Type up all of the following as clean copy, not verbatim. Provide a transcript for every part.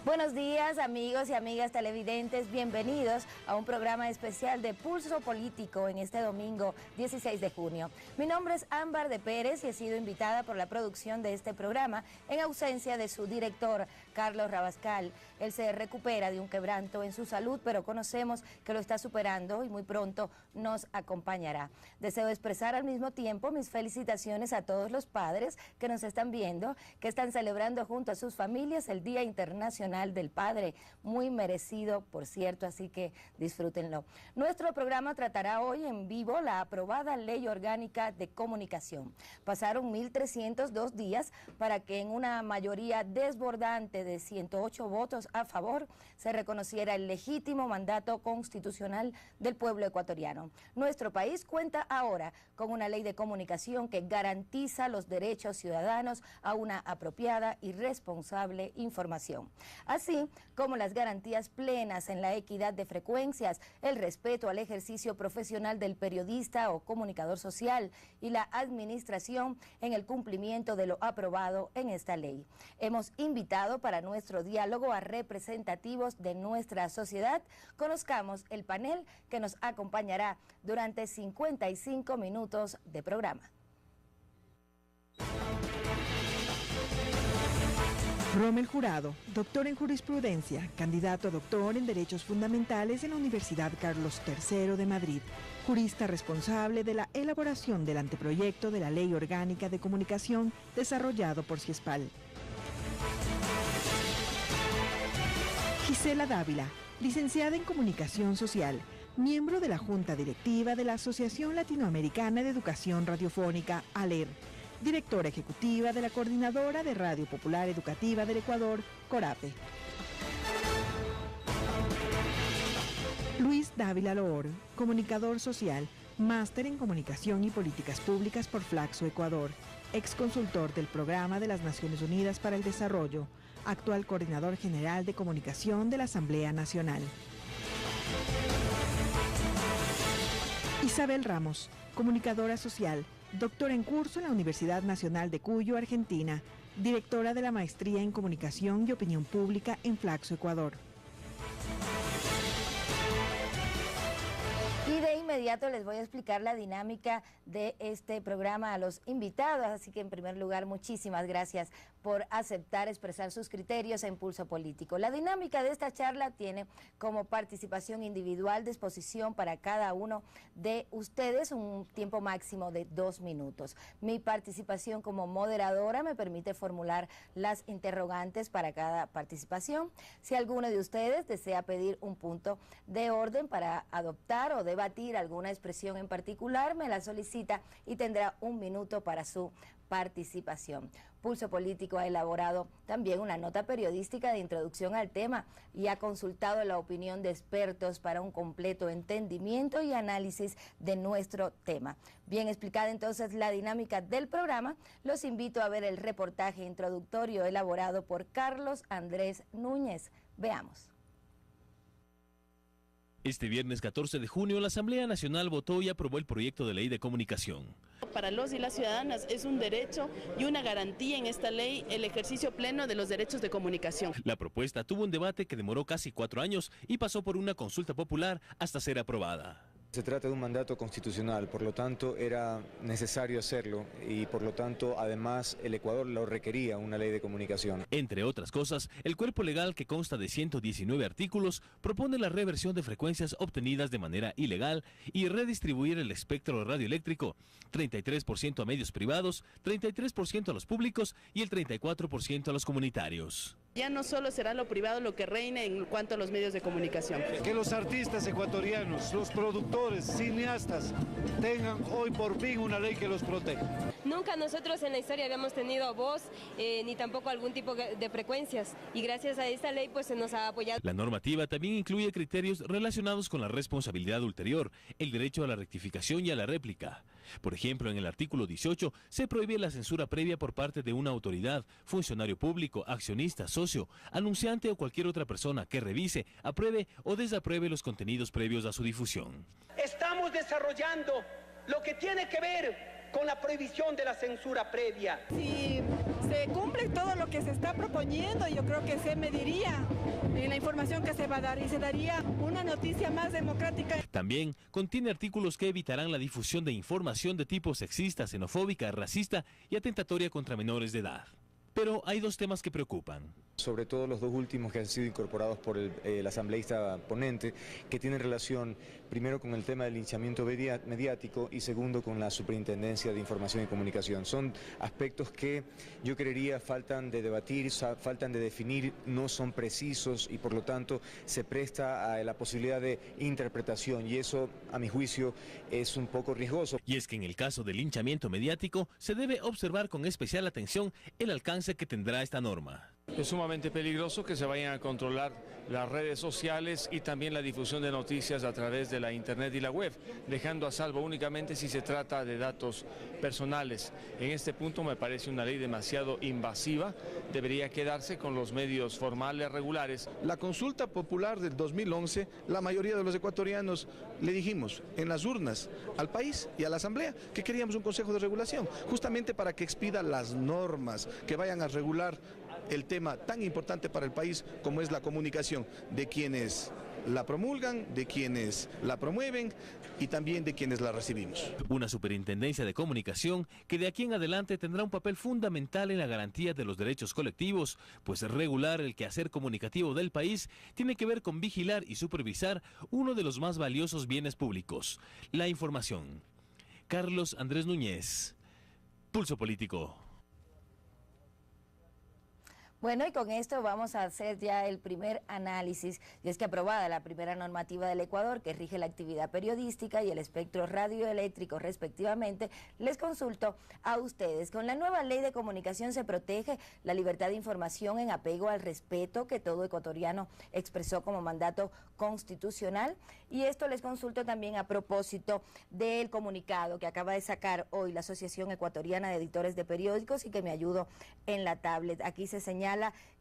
Buenos días, amigos y amigas televidentes, bienvenidos a un programa especial de Pulso Político en este domingo 16 de junio. Mi nombre es Ámbar de Pérez y he sido invitada por la producción de este programa en ausencia de su director, Carlos Rabascal. Él se recupera de un quebranto en su salud, pero conocemos que lo está superando y muy pronto nos acompañará. Deseo expresar al mismo tiempo mis felicitaciones a todos los padres que nos están viendo, que están celebrando junto a sus familias el Día Internacional del Padre, muy merecido, por cierto, así que disfrútenlo. Nuestro programa tratará hoy en vivo la aprobada Ley Orgánica de Comunicación. Pasaron 1.302 días para que en una mayoría desbordante de 108 votos a favor se reconociera el legítimo mandato constitucional del pueblo ecuatoriano. Nuestro país cuenta ahora con una ley de comunicación que garantiza los derechos ciudadanos a una apropiada y responsable información, así como las garantías plenas en la equidad de frecuencias, el respeto al ejercicio profesional del periodista o comunicador social y la administración en el cumplimiento de lo aprobado en esta ley. Hemos invitado para nuestro diálogo a representativos de nuestra sociedad. Conozcamos el panel que nos acompañará durante 55 minutos de programa. Rommel Jurado, doctor en jurisprudencia, candidato a doctor en Derechos Fundamentales en la Universidad Carlos III de Madrid, jurista responsable de la elaboración del anteproyecto de la Ley Orgánica de Comunicación desarrollado por CIESPAL. Gisela Dávila, licenciada en Comunicación Social, miembro de la Junta Directiva de la Asociación Latinoamericana de Educación Radiofónica, ALER, directora ejecutiva de la Coordinadora de Radio Popular Educativa del Ecuador, CORAPE. Luis Dávila Loor, comunicador social, máster en Comunicación y Políticas Públicas por Flaxo Ecuador, ex consultor del Programa de las Naciones Unidas para el Desarrollo, actual coordinador general de comunicación de la Asamblea Nacional. Isabel Ramos, comunicadora social, doctora en curso en la Universidad Nacional de Cuyo, Argentina, directora de la Maestría en Comunicación y Opinión Pública en Flaxo, Ecuador. Y de inmediato les voy a explicar la dinámica de este programa a los invitados, así que en primer lugar muchísimas gracias por aceptar expresar sus criterios en Pulso Político. La dinámica de esta charla tiene como participación individual de exposición para cada uno de ustedes un tiempo máximo de 2 minutos. Mi participación como moderadora me permite formular las interrogantes para cada participación. Si alguno de ustedes desea pedir un punto de orden para adoptar o debatir alguna expresión en particular, me la solicita y tendrá 1 minuto para su participación. Pulso Político ha elaborado también una nota periodística de introducción al tema y ha consultado la opinión de expertos para un completo entendimiento y análisis de nuestro tema. Bien explicada entonces la dinámica del programa, los invito a ver el reportaje introductorio elaborado por Carlos Andrés Núñez. Veamos. Este viernes 14 de junio, la Asamblea Nacional votó y aprobó el proyecto de ley de comunicación. Para los y las ciudadanas es un derecho y una garantía en esta ley el ejercicio pleno de los derechos de comunicación. La propuesta tuvo un debate que demoró casi 4 años y pasó por una consulta popular hasta ser aprobada. Se trata de un mandato constitucional, por lo tanto era necesario hacerlo y por lo tanto además el Ecuador lo requería, una ley de comunicación. Entre otras cosas, el cuerpo legal, que consta de 119 artículos, propone la reversión de frecuencias obtenidas de manera ilegal y redistribuir el espectro radioeléctrico, 33% a medios privados, 33% a los públicos y el 34% a los comunitarios. Ya no solo será lo privado lo que reine en cuanto a los medios de comunicación. Que los artistas ecuatorianos, los productores, cineastas, tengan hoy por fin una ley que los proteja. Nunca nosotros en la historia habíamos tenido voz ni tampoco algún tipo de frecuencias y gracias a esta ley pues se nos ha apoyado. La normativa también incluye criterios relacionados con la responsabilidad ulterior, el derecho a la rectificación y a la réplica. Por ejemplo, en el artículo 18 se prohíbe la censura previa por parte de una autoridad, funcionario público, accionista, socio, anunciante o cualquier otra persona que revise, apruebe o desapruebe los contenidos previos a su difusión. Estamos desarrollando lo que tiene que ver con la prohibición de la censura previa. Si se cumple todo lo que se está proponiendo, yo creo que se mediría en la información que se va a dar y se daría una noticia más democrática. También contiene artículos que evitarán la difusión de información de tipo sexista, xenofóbica, racista y atentatoria contra menores de edad. Pero hay dos temas que preocupan. Sobre todo los dos últimos que han sido incorporados por el asambleísta ponente, que tienen relación primero con el tema del linchamiento mediático y segundo con la Superintendencia de Información y Comunicación. Son aspectos que yo creería faltan de debatir, faltan de definir, no son precisos y por lo tanto se presta a la posibilidad de interpretación y eso, a mi juicio, es un poco riesgoso. Y es que en el caso del linchamiento mediático se debe observar con especial atención el alcance que tendrá esta norma. Es sumamente peligroso que se vayan a controlar las redes sociales y también la difusión de noticias a través de la internet y la web, dejando a salvo únicamente si se trata de datos personales. En este punto me parece una ley demasiado invasiva, debería quedarse con los medios formales regulares. La consulta popular del 2011, la mayoría de los ecuatorianos le dijimos en las urnas al país y a la asamblea que queríamos un consejo de regulación, justamente para que expida las normas que vayan a regular el tema tan importante para el país como es la comunicación de quienes la promulgan, de quienes la promueven y también de quienes la recibimos. Una superintendencia de comunicación que de aquí en adelante tendrá un papel fundamental en la garantía de los derechos colectivos, pues regular el quehacer comunicativo del país tiene que ver con vigilar y supervisar uno de los más valiosos bienes públicos, la información. Carlos Andrés Núñez, Pulso Político. Bueno, y con esto vamos a hacer ya el primer análisis, y es que aprobada la primera normativa del Ecuador que rige la actividad periodística y el espectro radioeléctrico respectivamente, les consulto a ustedes. Con la nueva ley de comunicación se protege la libertad de información en apego al respeto que todo ecuatoriano expresó como mandato constitucional, y esto les consulto también a propósito del comunicado que acaba de sacar hoy la Asociación Ecuatoriana de Editores de Periódicos y que me ayudo en la tablet. Aquí se señala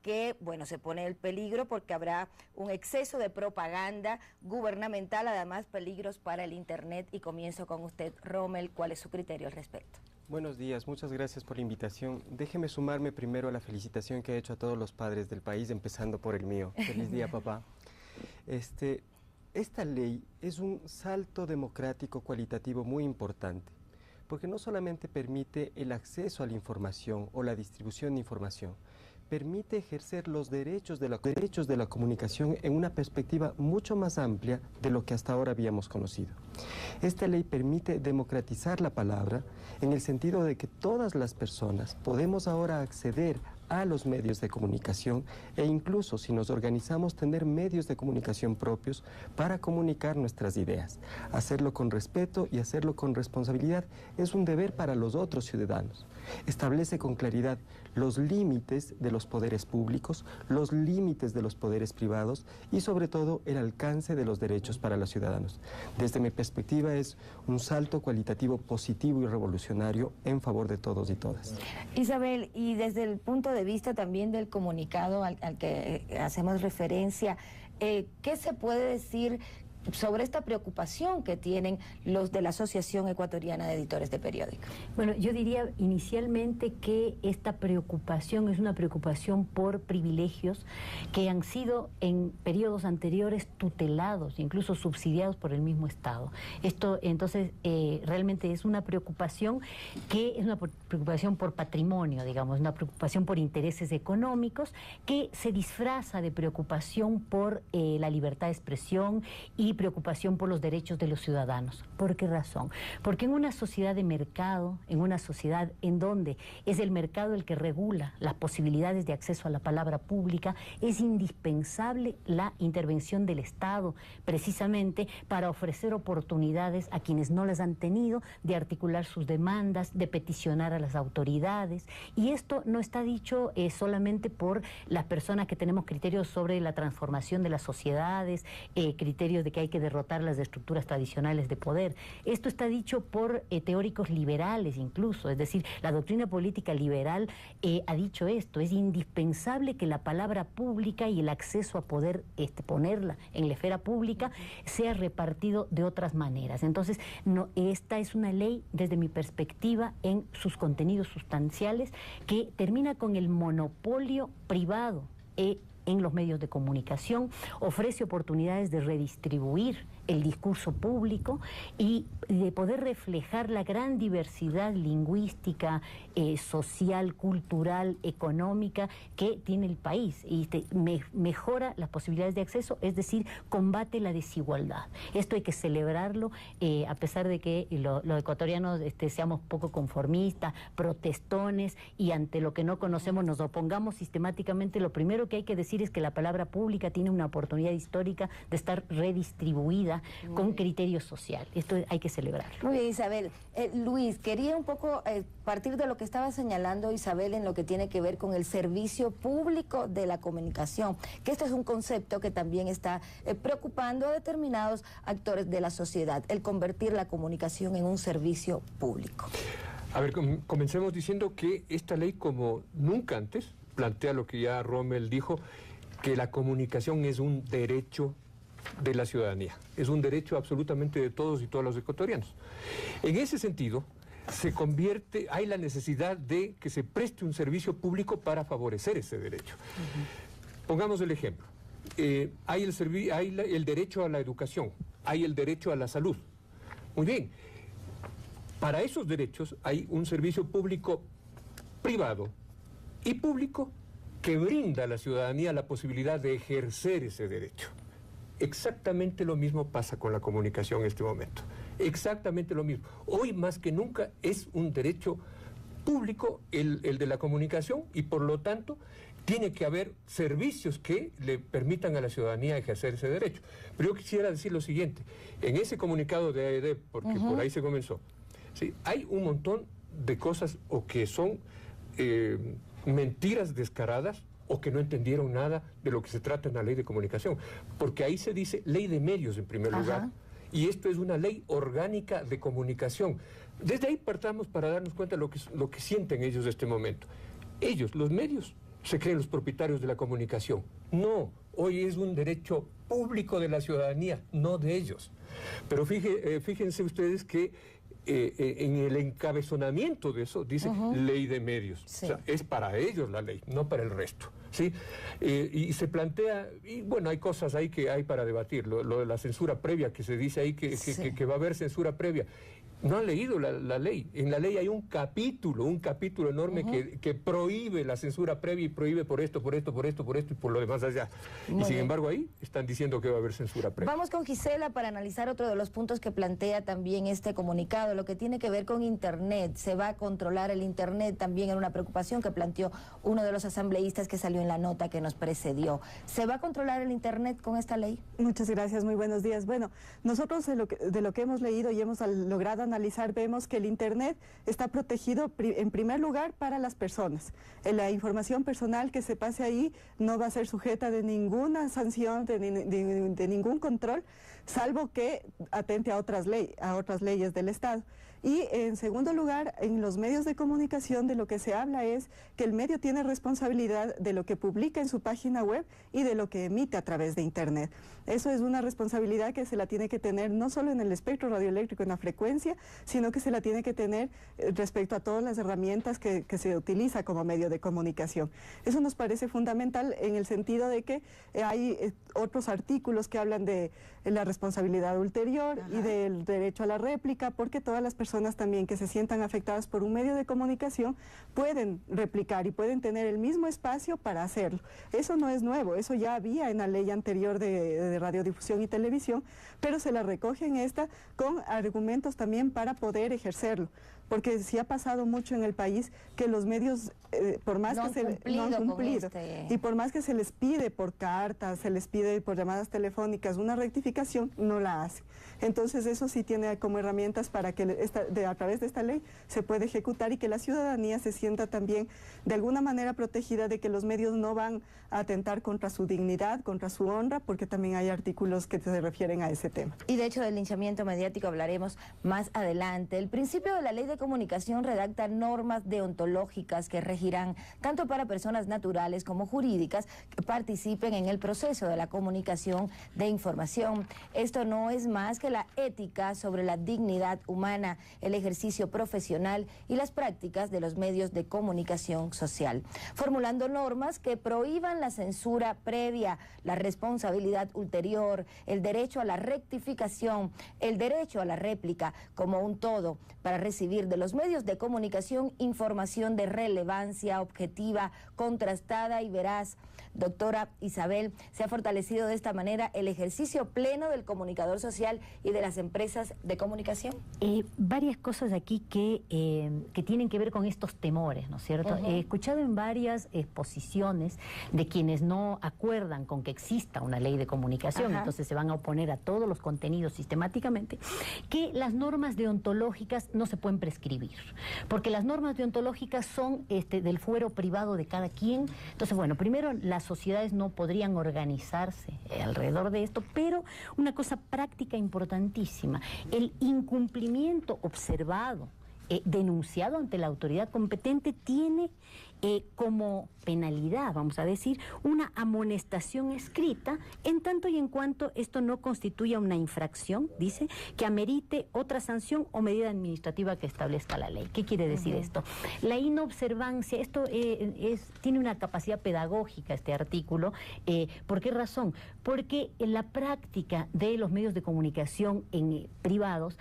que, bueno, se pone el peligro porque habrá un exceso de propaganda gubernamental, además peligros para el Internet. Y comienzo con usted, Rommel, ¿cuál es su criterio al respecto? Buenos días, muchas gracias por la invitación. Déjeme sumarme primero a la felicitación que ha hecho a todos los padres del país, empezando por el mío. Feliz día, papá. Esta ley es un salto democrático cualitativo muy importante, porque no solamente permite el acceso a la información o la distribución de información, permite ejercer los derechos de la comunicación en una perspectiva mucho más amplia de lo que hasta ahora habíamos conocido. Esta ley permite democratizar la palabra en el sentido de que todas las personas podemos ahora acceder a los medios de comunicación e incluso, si nos organizamos, tener medios de comunicación propios para comunicar nuestras ideas. Hacerlo con respeto y hacerlo con responsabilidad es un deber para los otros ciudadanos. Establece con claridad los límites de los poderes públicos, los límites de los poderes privados y sobre todo el alcance de los derechos para los ciudadanos. Desde mi perspectiva es un salto cualitativo positivo y revolucionario en favor de todos y todas. Isabel, y desde el punto de vista también del comunicado al que hacemos referencia, ¿qué se puede decir sobre esta preocupación que tienen los de la Asociación Ecuatoriana de Editores de Periódicos? Bueno, yo diría inicialmente que esta preocupación es una preocupación por privilegios que han sido en periodos anteriores tutelados, incluso subsidiados por el mismo Estado. Esto entonces realmente es una preocupación que es una preocupación por patrimonio, digamos, una preocupación por intereses económicos que se disfraza de preocupación por la libertad de expresión y preocupación por los derechos de los ciudadanos. ¿Por qué razón? Porque en una sociedad de mercado, en una sociedad en donde es el mercado el que regula las posibilidades de acceso a la palabra pública, es indispensable la intervención del Estado, precisamente para ofrecer oportunidades a quienes no las han tenido, de articular sus demandas, de peticionar a las autoridades. Y esto no está dicho solamente por las personas que tenemos criterios sobre la transformación de las sociedades, criterios de que que hay que derrotar las estructuras tradicionales de poder. Esto está dicho por teóricos liberales incluso, es decir, la doctrina política liberal ha dicho esto: es indispensable que la palabra pública y el acceso a poder ponerla en la esfera pública sea repartido de otras maneras. Entonces, esta es una ley, desde mi perspectiva, en sus contenidos sustanciales, que termina con el monopolio privado en los medios de comunicación, ofrece oportunidades de redistribuir el discurso público y de poder reflejar la gran diversidad lingüística, social, cultural, económica que tiene el país, y mejora las posibilidades de acceso, es decir, combate la desigualdad. Esto hay que celebrarlo, a pesar de que los ecuatorianos seamos poco conformistas, protestones, y ante lo que no conocemos nos opongamos sistemáticamente. Lo primero que hay que decir es que la palabra pública tiene una oportunidad histórica de estar redistribuida con criterio social. Esto hay que celebrarlo. Muy bien, Isabel. Luis, quería un poco partir de lo que estaba señalando Isabel en lo que tiene que ver con el servicio público de la comunicación, que este es un concepto que también está preocupando a determinados actores de la sociedad, el convertir la comunicación en un servicio público. A ver, comencemos diciendo que esta ley, como nunca antes, plantea lo que ya Rommel dijo, que la comunicación es un derecho de la ciudadanía, es un derecho absolutamente de todos y todas los ecuatorianos. En ese sentido, hay la necesidad de que se preste un servicio público para favorecer ese derecho. Pongamos el ejemplo. Hay el derecho a la educación, hay el derecho a la salud. Muy bien. Para esos derechos hay un servicio público privado y público que brinda a la ciudadanía la posibilidad de ejercer ese derecho. Exactamente lo mismo pasa con la comunicación en este momento. Exactamente lo mismo. Hoy más que nunca es un derecho público el de la comunicación, y por lo tanto tiene que haber servicios que le permitan a la ciudadanía ejercer ese derecho. Pero yo quisiera decir lo siguiente: en ese comunicado de AED, porque por ahí se comenzó, ¿sí?, hay un montón de cosas o que son mentiras descaradas, o que no entendieron nada de lo que se trata en la ley de comunicación, porque ahí se dice ley de medios en primer lugar, y esto es una ley orgánica de comunicación. Desde ahí partamos para darnos cuenta de lo que sienten ellos en este momento. Ellos, los medios, se creen los propietarios de la comunicación. No, hoy es un derecho público de la ciudadanía, no de ellos. Pero fíjense ustedes que en el encabezonamiento de eso dice ley de medios. Sí. O sea, es para ellos la ley, no para el resto, ¿sí? Y se plantea, y bueno, hay cosas ahí que hay para debatir, lo de la censura previa, que se dice ahí que va a haber censura previa. No han leído la ley. En la ley hay un capítulo enorme que prohíbe la censura previa y prohíbe por esto y por lo demás allá. Y sin embargo ahí están diciendo que va a haber censura previa. Vamos con Gisela para analizar otro de los puntos que plantea también este comunicado, lo que tiene que ver con Internet. ¿Se va a controlar el Internet? También era una preocupación que planteó uno de los asambleístas que salió en la nota que nos precedió. ¿Se va a controlar el Internet con esta ley? Muchas gracias, muy buenos días. Bueno, nosotros de lo que hemos leído y hemos logrado analizar, vemos que el Internet está protegido en primer lugar para las personas. La información personal que se pase ahí no va a ser sujeta de ninguna sanción, de ningún control, salvo que atente a otras leyes del Estado. Y en segundo lugar, en los medios de comunicación de lo que se habla es que el medio tiene responsabilidad de lo que publica en su página web y de lo que emite a través de Internet. Eso es una responsabilidad que se la tiene que tener no solo en el espectro radioeléctrico, en la frecuencia, sino que se la tiene que tener respecto a todas las herramientas que se utiliza como medio de comunicación. Eso nos parece fundamental en el sentido de que hay otros artículos que hablan de la responsabilidad ulterior y del derecho a la réplica, porque todas las personas también que se sientan afectadas por un medio de comunicación pueden replicar y pueden tener el mismo espacio para hacerlo. Eso no es nuevo, eso ya había en la ley anterior de radiodifusión y televisión, pero se la recoge en esta con argumentos también para poder ejercerlo. porque sí ha pasado mucho en el país que los medios, por más no que se cumplido no han cumplido, con y por más que se les pide por cartas, se les pide por llamadas telefónicas una rectificación, no la hacen. Entonces eso sí tiene como herramientas para que a través de esta ley se pueda ejecutar y que la ciudadanía se sienta también de alguna manera protegida de que los medios no van a atentar contra su dignidad, contra su honra, porque también hay artículos que se refieren a ese tema. Y de hecho del linchamiento mediático hablaremos más adelante. El principio de la ley de comunicación redacta normas deontológicas que regirán tanto para personas naturales como jurídicas que participen en el proceso de la comunicación de información. Esto no es más que la ética sobre la dignidad humana, el ejercicio profesional y las prácticas de los medios de comunicación social, formulando normas que prohíban la censura previa, la responsabilidad ulterior, el derecho a la rectificación, el derecho a la réplica como un todo, para recibir de los medios de comunicación información de relevancia objetiva, contrastada y veraz. Doctora Isabel, ¿se ha fortalecido de esta manera el ejercicio pleno del comunicador social y de las empresas de comunicación? Varias cosas aquí que tienen que ver con estos temores, ¿no es cierto? He escuchado en varias exposiciones de quienes no acuerdan con que exista una ley de comunicación, entonces se van a oponer a todos los contenidos sistemáticamente, que las normas deontológicas no se pueden prescribir, porque las normas deontológicas son del fuero privado de cada quien. Entonces, bueno, primero las sociedades no podrían organizarse alrededor de esto, pero una cosa práctica importantísima, el incumplimiento observado, denunciado ante la autoridad competente, tiene como penalidad, vamos a decir, una amonestación escrita, en tanto y en cuanto esto no constituya una infracción, dice, que amerite otra sanción o medida administrativa que establezca la ley. ¿Qué quiere decir esto? La inobservancia, esto tiene una capacidad pedagógica, este artículo. ¿Por qué razón? Porque en la práctica de los medios de comunicación privados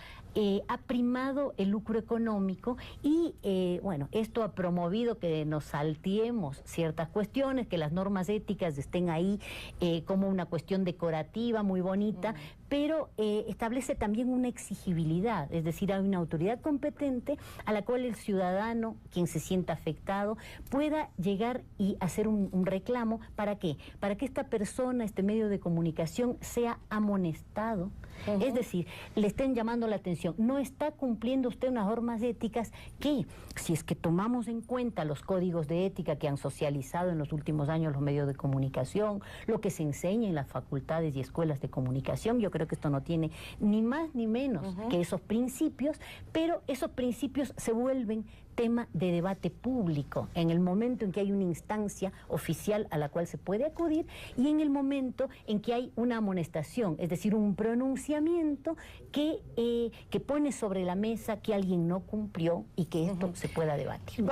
ha primado el lucro económico y, bueno, esto ha promovido que nos salteemos ciertas cuestiones, que las normas éticas estén ahí como una cuestión decorativa muy bonita, pero establece también una exigibilidad, es decir, hay una autoridad competente a la cual el ciudadano, quien se sienta afectado, pueda llegar y hacer un reclamo. ¿Para qué? Para que esta persona, este medio de comunicación, sea amonestado. Es decir, le estén llamando la atención, no está cumpliendo usted unas normas éticas que, si es que tomamos en cuenta los códigos de ética que han socializado en los últimos años los medios de comunicación, lo que se enseña en las facultades y escuelas de comunicación, yo creo que esto no tiene ni más ni menos que esos principios, pero esos principios se vuelven tema de debate público en el momento en que hay una instancia oficial a la cual se puede acudir y en el momento en que hay una amonestación, es decir, un pronunciamiento que pone sobre la mesa que alguien no cumplió y que esto se pueda debatir.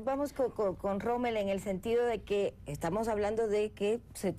Vamos con Rommel en el sentido de que estamos hablando de que se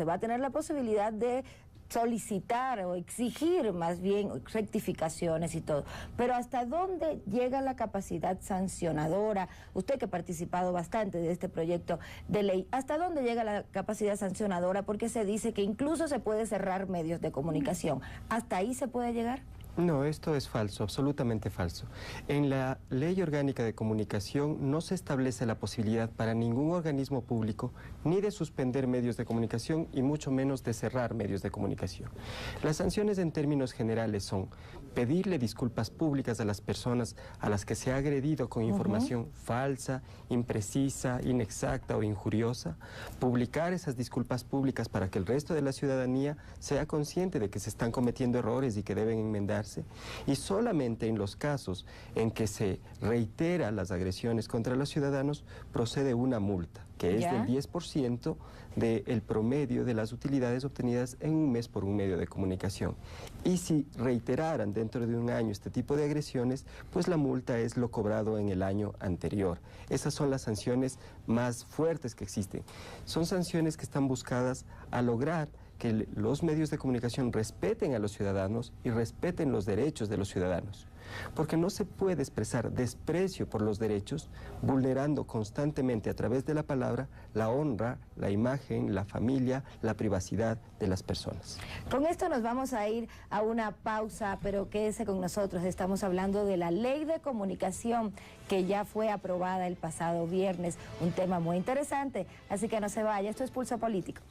va a tener la posibilidad de solicitar o exigir más bien rectificaciones y todo, pero ¿hasta dónde llega la capacidad sancionadora? Usted que ha participado bastante de este proyecto de ley, ¿hasta dónde llega la capacidad sancionadora? Porque se dice que incluso se puede cerrar medios de comunicación. ¿Hasta ahí se puede llegar? No, esto es falso, absolutamente falso. En la Ley Orgánica de Comunicación no se establece la posibilidad para ningún organismo público ni de suspender medios de comunicación y mucho menos de cerrar medios de comunicación. Las sanciones en términos generales son pedirle disculpas públicas a las personas a las que se ha agredido con información falsa, imprecisa, inexacta o injuriosa, publicar esas disculpas públicas para que el resto de la ciudadanía sea consciente de que se están cometiendo errores y que deben enmendarse, y solamente en los casos en que se reitera las agresiones contra los ciudadanos procede una multa, que es del 10% del promedio de las utilidades obtenidas en un mes por un medio de comunicación. Y si reiteraran dentro de un año este tipo de agresiones, pues la multa es lo cobrado en el año anterior. Esas son las sanciones más fuertes que existen. Son sanciones que están buscadas a lograr que los medios de comunicación respeten a los ciudadanos y respeten los derechos de los ciudadanos. porque no se puede expresar desprecio por los derechos vulnerando constantemente a través de la palabra la honra, la imagen, la familia, la privacidad de las personas. Con esto nos vamos a ir a una pausa, pero quédese con nosotros. Estamos hablando de la Ley de Comunicación que ya fue aprobada el pasado viernes, un tema muy interesante, así que no se vaya, esto es Pulso Político.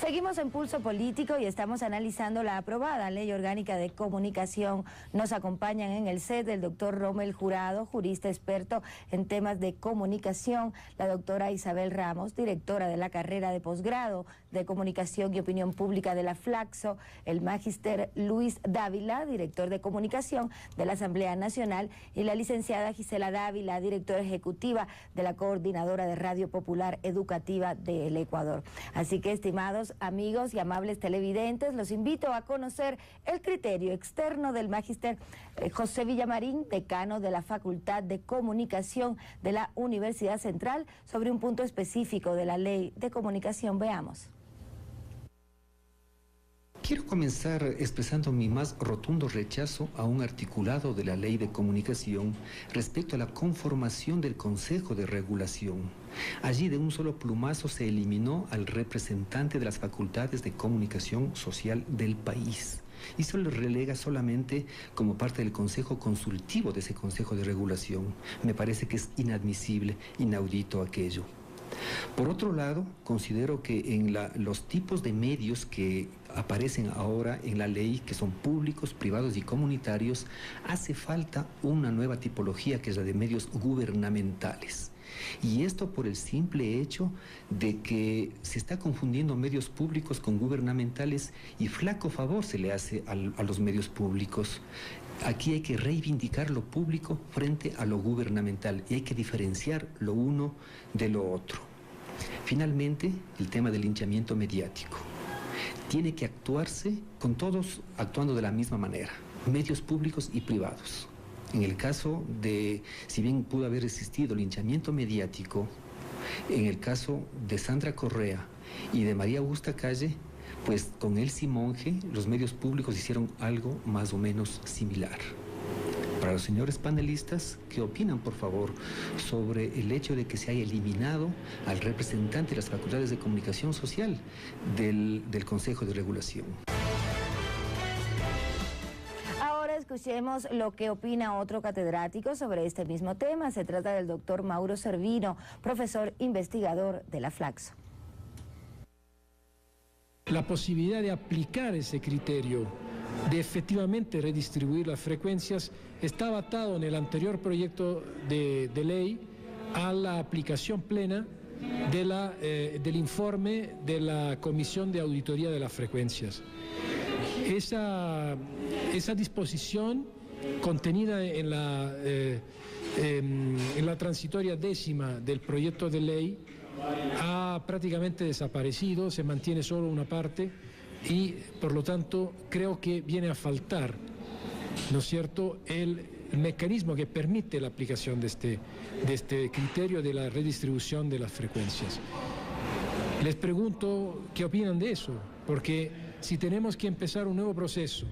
Seguimos en Pulso Político y estamos analizando la aprobada Ley Orgánica de Comunicación. Nos acompañan en el set el doctor Rommel Jurado, jurista experto en temas de comunicación, la doctora Isabel Ramos, directora de la carrera de posgrado de Comunicación y Opinión Pública de la Flaxo, el magíster Luis Dávila, director de Comunicación de la Asamblea Nacional, y la licenciada Gisela Dávila, directora ejecutiva de la Coordinadora de Radio Popular Educativa del Ecuador. Así que, estimados amigos y amables televidentes, los invito a conocer el criterio externo del magíster José Villamarín, decano de la Facultad de Comunicación de la Universidad Central, sobre un punto específico de la Ley de Comunicación. Veamos. Quiero comenzar expresando mi más rotundo rechazo a un articulado de la Ley de Comunicación respecto a la conformación del Consejo de Regulación. Allí de un solo plumazo se eliminó al representante de las facultades de comunicación social del país y se le relega solamente como parte del Consejo Consultivo de ese Consejo de Regulación. Me parece que es inadmisible, inaudito aquello. Por otro lado, considero que en los tipos de medios que aparecen ahora en la ley, que son públicos, privados y comunitarios, hace falta una nueva tipología que es la de medios gubernamentales. Y esto por el simple hecho de que se está confundiendo medios públicos con gubernamentales y flaco favor se le hace a los medios públicos. Aquí hay que reivindicar lo público frente a lo gubernamental y hay que diferenciar lo uno de lo otro. Finalmente, el tema del linchamiento mediático. Tiene que actuarse con todos actuando de la misma manera, medios públicos y privados. En el caso de, si bien pudo haber existido linchamiento mediático, en el caso de Sandra Correa y de María Augusta Calle, pues con Elsie Monge los medios públicos hicieron algo más o menos similar. Para los señores panelistas, ¿qué opinan, por favor, sobre el hecho de que se haya eliminado al representante de las facultades de comunicación social del Consejo de Regulación? Ahora escuchemos lo que opina otro catedrático sobre este mismo tema. Se trata del doctor Mauro Servino, profesor investigador de la Flaxo. La posibilidad de aplicar ese criterio de efectivamente redistribuir las frecuencias estaba atado en el anterior proyecto de ley a la aplicación plena del informe de la Comisión de Auditoría de las Frecuencias. Esa disposición contenida en la transitoria 10ª del proyecto de ley ha prácticamente desaparecido, se mantiene solo una parte y por lo tanto creo que viene a faltar, ¿no es cierto?, el mecanismo que permite la aplicación de este criterio de la redistribución de las frecuencias. Les pregunto qué opinan de eso, porque si tenemos que empezar un nuevo proceso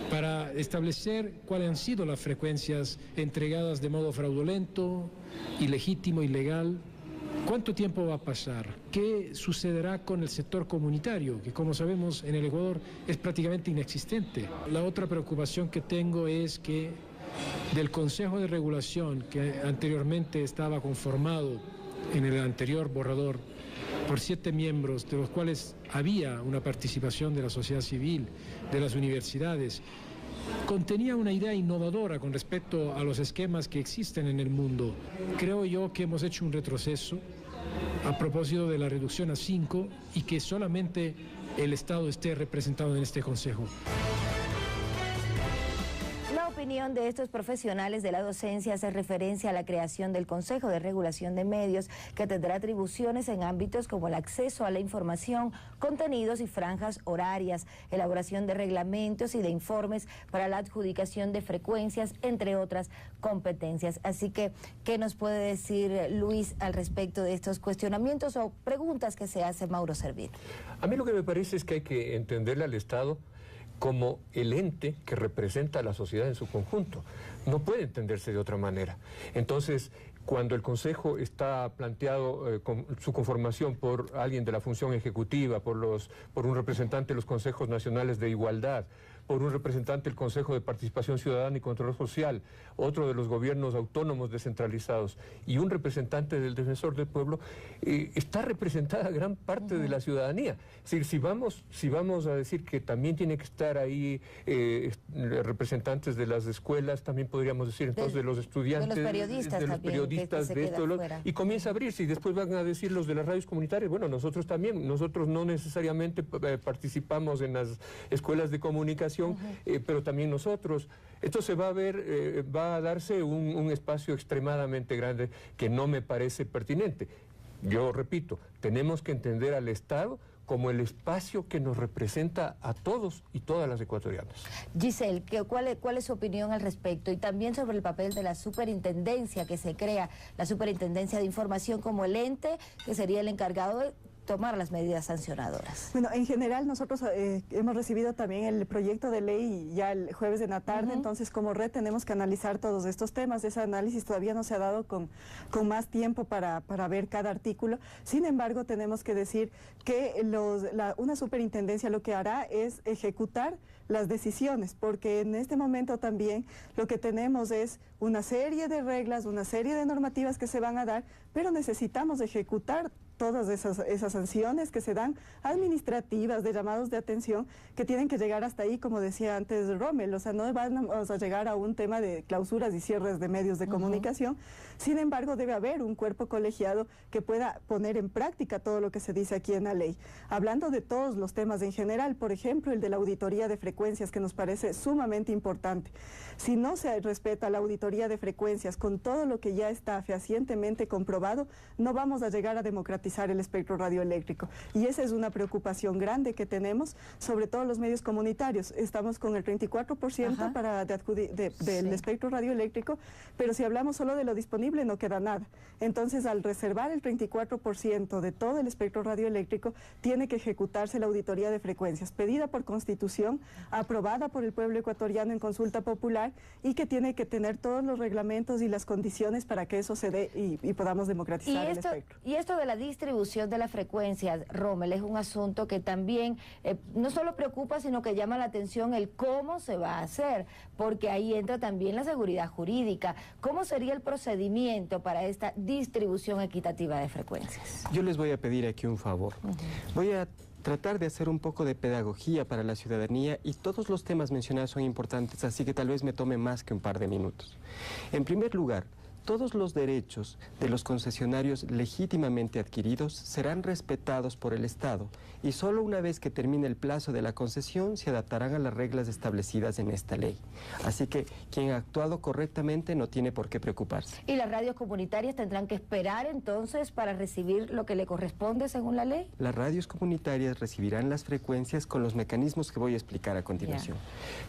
para establecer cuáles han sido las frecuencias entregadas de modo fraudulento, ilegítimo, ilegal, ¿cuánto tiempo va a pasar? ¿Qué sucederá con el sector comunitario, que como sabemos en el Ecuador es prácticamente inexistente? La otra preocupación que tengo es que del Consejo de Regulación, que anteriormente estaba conformado en el anterior borrador por 7 miembros, de los cuales había una participación de la sociedad civil, de las universidades, contenía una idea innovadora con respecto a los esquemas que existen en el mundo. Creo yo que hemos hecho un retroceso a propósito de la reducción a 5 y que solamente el Estado esté representado en este Consejo. La opinión de estos profesionales de la docencia hace referencia a la creación del Consejo de Regulación de Medios, que tendrá atribuciones en ámbitos como el acceso a la información, contenidos y franjas horarias, elaboración de reglamentos y de informes para la adjudicación de frecuencias, entre otras competencias. Así que, ¿qué nos puede decir Luis al respecto de estos cuestionamientos o preguntas que se hace Mauro Servín? A mí lo que me parece es que hay que entenderle al Estado como el ente que representa a la sociedad en su conjunto. No puede entenderse de otra manera. Entonces, cuando el Consejo está planteado con su conformación por alguien de la función ejecutiva, por un representante de los Consejos Nacionales de Igualdad, por un representante del Consejo de Participación Ciudadana y Control Social, otro de los gobiernos autónomos descentralizados y un representante del Defensor del Pueblo, está representada gran parte de la ciudadanía. Es decir, si vamos a decir que también tiene que estar ahí representantes de las escuelas, también podríamos decir entonces de los estudiantes, de los periodistas de esto, y comienza a abrirse, y después van a decir los de las radios comunitarias, bueno, nosotros también, nosotros no necesariamente participamos en las escuelas de comunicación, pero también nosotros. Entonces va a darse un espacio extremadamente grande que no me parece pertinente. Yo repito, tenemos que entender al Estado como el espacio que nos representa a todos y todas las ecuatorianas. Giselle, ¿cuál es su opinión al respecto? Y también sobre el papel de la superintendencia que se crea, la superintendencia de información como el ente que sería el encargado de tomar las medidas sancionadoras. Bueno, en general nosotros hemos recibido también el proyecto de ley ya el jueves de la tarde, entonces como red tenemos que analizar todos estos temas. Ese análisis todavía no se ha dado con más tiempo para ver cada artículo. Sin embargo, tenemos que decir que una superintendencia lo que hará es ejecutar las decisiones, porque en este momento también lo que tenemos es una serie de reglas, una serie de normativas que se van a dar, pero necesitamos ejecutar todas esas sanciones que se dan administrativas, de llamados de atención, que tienen que llegar hasta ahí, como decía antes Rommel, o sea, no vamos a llegar a un tema de clausuras y cierres de medios de comunicación. Sin embargo, debe haber un cuerpo colegiado que pueda poner en práctica todo lo que se dice aquí en la ley. Hablando de todos los temas en general, por ejemplo, el de la auditoría de frecuencias, que nos parece sumamente importante. Si no se respeta la auditoría de frecuencias con todo lo que ya está fehacientemente comprobado, no vamos a llegar a democratizar el espectro radioeléctrico. Y esa es una preocupación grande que tenemos, sobre todo los medios comunitarios. Estamos con el 34% del espectro radioeléctrico, pero si hablamos solo de lo disponible no queda nada. Entonces, al reservar el 34% de todo el espectro radioeléctrico, tiene que ejecutarse la auditoría de frecuencias, pedida por Constitución, aprobada por el pueblo ecuatoriano en consulta popular, y que tiene que tener todos los reglamentos y las condiciones para que eso se dé y podamos democratizar el espectro. Y esto de la distribución de las frecuencias, Rommel, es un asunto que también no solo preocupa, sino que llama la atención el cómo se va a hacer, porque ahí entra también la seguridad jurídica. ¿Cómo sería el procedimiento para esta distribución equitativa de frecuencias? Yo les voy a pedir aquí un favor. Voy a tratar de hacer un poco de pedagogía para la ciudadanía, y todos los temas mencionados son importantes, así que tal vez me tome más que un par de minutos. En primer lugar, todos los derechos de los concesionarios legítimamente adquiridos serán respetados por el Estado, y solo una vez que termine el plazo de la concesión se adaptarán a las reglas establecidas en esta ley. Así que quien ha actuado correctamente no tiene por qué preocuparse. ¿Y las radios comunitarias tendrán que esperar entonces para recibir lo que le corresponde según la ley? Las radios comunitarias recibirán las frecuencias con los mecanismos que voy a explicar a continuación.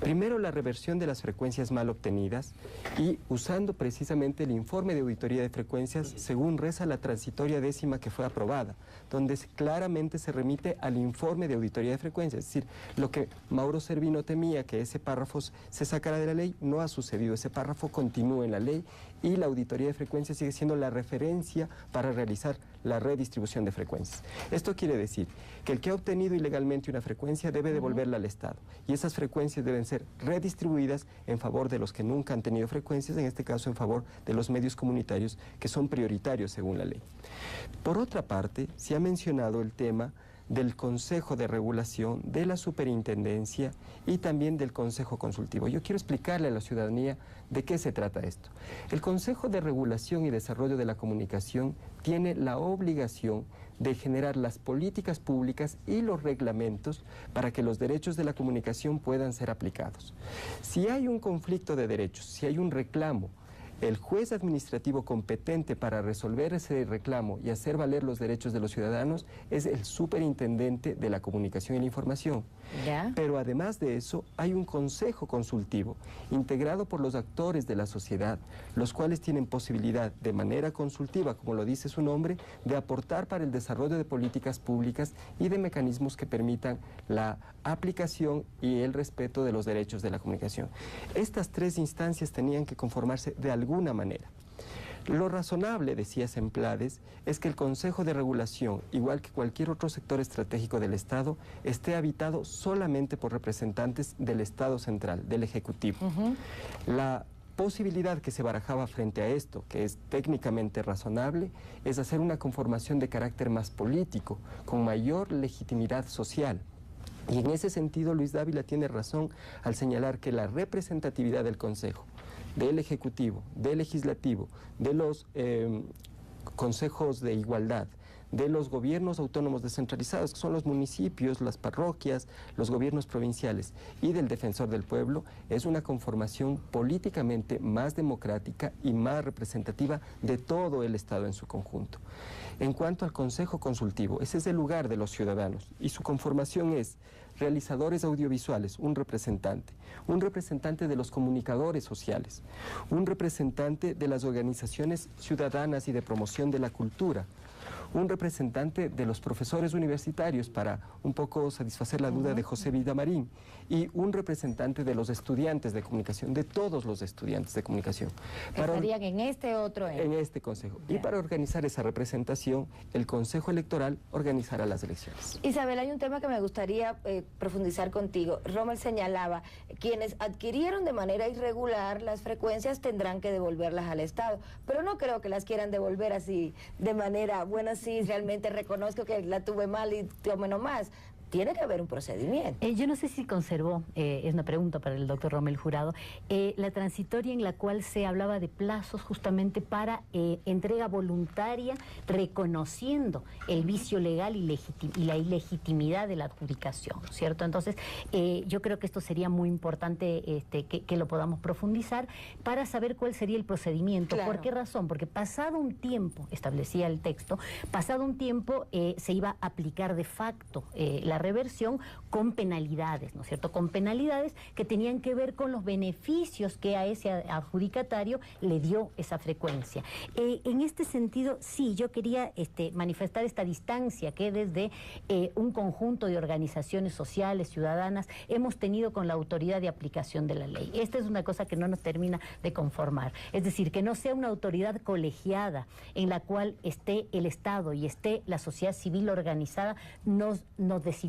Primero, la reversión de las frecuencias mal obtenidas, y usando precisamente el informe de auditoría de frecuencias según reza la transitoria décima que fue aprobada, donde claramente se remite al informe de auditoría de frecuencias. Es decir, lo que Mauro Servino temía, que ese párrafo se sacara de la ley, no ha sucedido. Ese párrafo continúa en la ley, y la auditoría de frecuencias sigue siendo la referencia para realizar la redistribución de frecuencias. Esto quiere decir que el que ha obtenido ilegalmente una frecuencia debe devolverla al Estado, y esas frecuencias deben ser redistribuidas en favor de los que nunca han tenido frecuencias, en este caso en favor de los medios comunitarios, que son prioritarios según la ley. Por otra parte, se ha mencionado el tema del Consejo de Regulación, de la Superintendencia y también del Consejo Consultivo. Yo quiero explicarle a la ciudadanía de qué se trata esto. El Consejo de Regulación y Desarrollo de la Comunicación tiene la obligación de generar las políticas públicas y los reglamentos para que los derechos de la comunicación puedan ser aplicados. Si hay un conflicto de derechos, si hay un reclamo, el juez administrativo competente para resolver ese reclamo y hacer valer los derechos de los ciudadanos es el superintendente de la comunicación y la información. ¿Ya? Pero además de eso, hay un consejo consultivo integrado por los actores de la sociedad, los cuales tienen posibilidad de manera consultiva, como lo dice su nombre, de aportar para el desarrollo de políticas públicas y de mecanismos que permitan la aplicación y el respeto de los derechos de la comunicación. Estas tres instancias tenían que conformarse de alguna manera. Lo razonable, decía Semplades, es que el Consejo de Regulación, igual que cualquier otro sector estratégico del Estado, esté habitado solamente por representantes del Estado central, del Ejecutivo. La posibilidad que se barajaba frente a esto, que es técnicamente razonable, es hacer una conformación de carácter más político, con mayor legitimidad social. Y en ese sentido, Luis Dávila tiene razón al señalar que la representatividad del Consejo, del Ejecutivo, del Legislativo, de los consejos de igualdad, de los gobiernos autónomos descentralizados, que son los municipios, las parroquias, los gobiernos provinciales, y del Defensor del Pueblo, es una conformación políticamente más democrática y más representativa de todo el Estado en su conjunto. En cuanto al Consejo Consultivo, ese es el lugar de los ciudadanos, y su conformación es realizadores audiovisuales, un representante de los comunicadores sociales, un representante de las organizaciones ciudadanas y de promoción de la cultura, un representante de los profesores universitarios para un poco satisfacer la duda de José Villamarín, y un representante de los estudiantes de comunicación, de todos los estudiantes de comunicación. Estarían en este otro ente. En este consejo. Y para organizar esa representación, el Consejo Electoral organizará las elecciones. Isabel, hay un tema que me gustaría profundizar contigo. Rommel señalaba, quienes adquirieron de manera irregular las frecuencias tendrán que devolverlas al Estado, pero no creo que las quieran devolver así de manera, bueno, sí, realmente reconozco que la tuve mal y tome nomás. Tiene que haber un procedimiento. Yo no sé si conservó, es una pregunta para el doctor Rommel Jurado, la transitoria en la cual se hablaba de plazos justamente para entrega voluntaria, reconociendo el vicio legal y la ilegitimidad de la adjudicación, ¿cierto? Entonces, yo creo que esto sería muy importante que lo podamos profundizar para saber cuál sería el procedimiento. Claro. ¿Por qué razón? Porque pasado un tiempo, establecía el texto, pasado un tiempo se iba a aplicar de facto la reversión con penalidades, ¿no es cierto? Con penalidades que tenían que ver con los beneficios que a ese adjudicatario le dio esa frecuencia. En este sentido, sí, yo quería manifestar esta distancia que desde un conjunto de organizaciones sociales, ciudadanas, hemos tenido con la autoridad de aplicación de la ley. Esta es una cosa que no nos termina de conformar. Es decir, que no sea una autoridad colegiada en la cual esté el Estado y esté la sociedad civil organizada, nos desilusiona,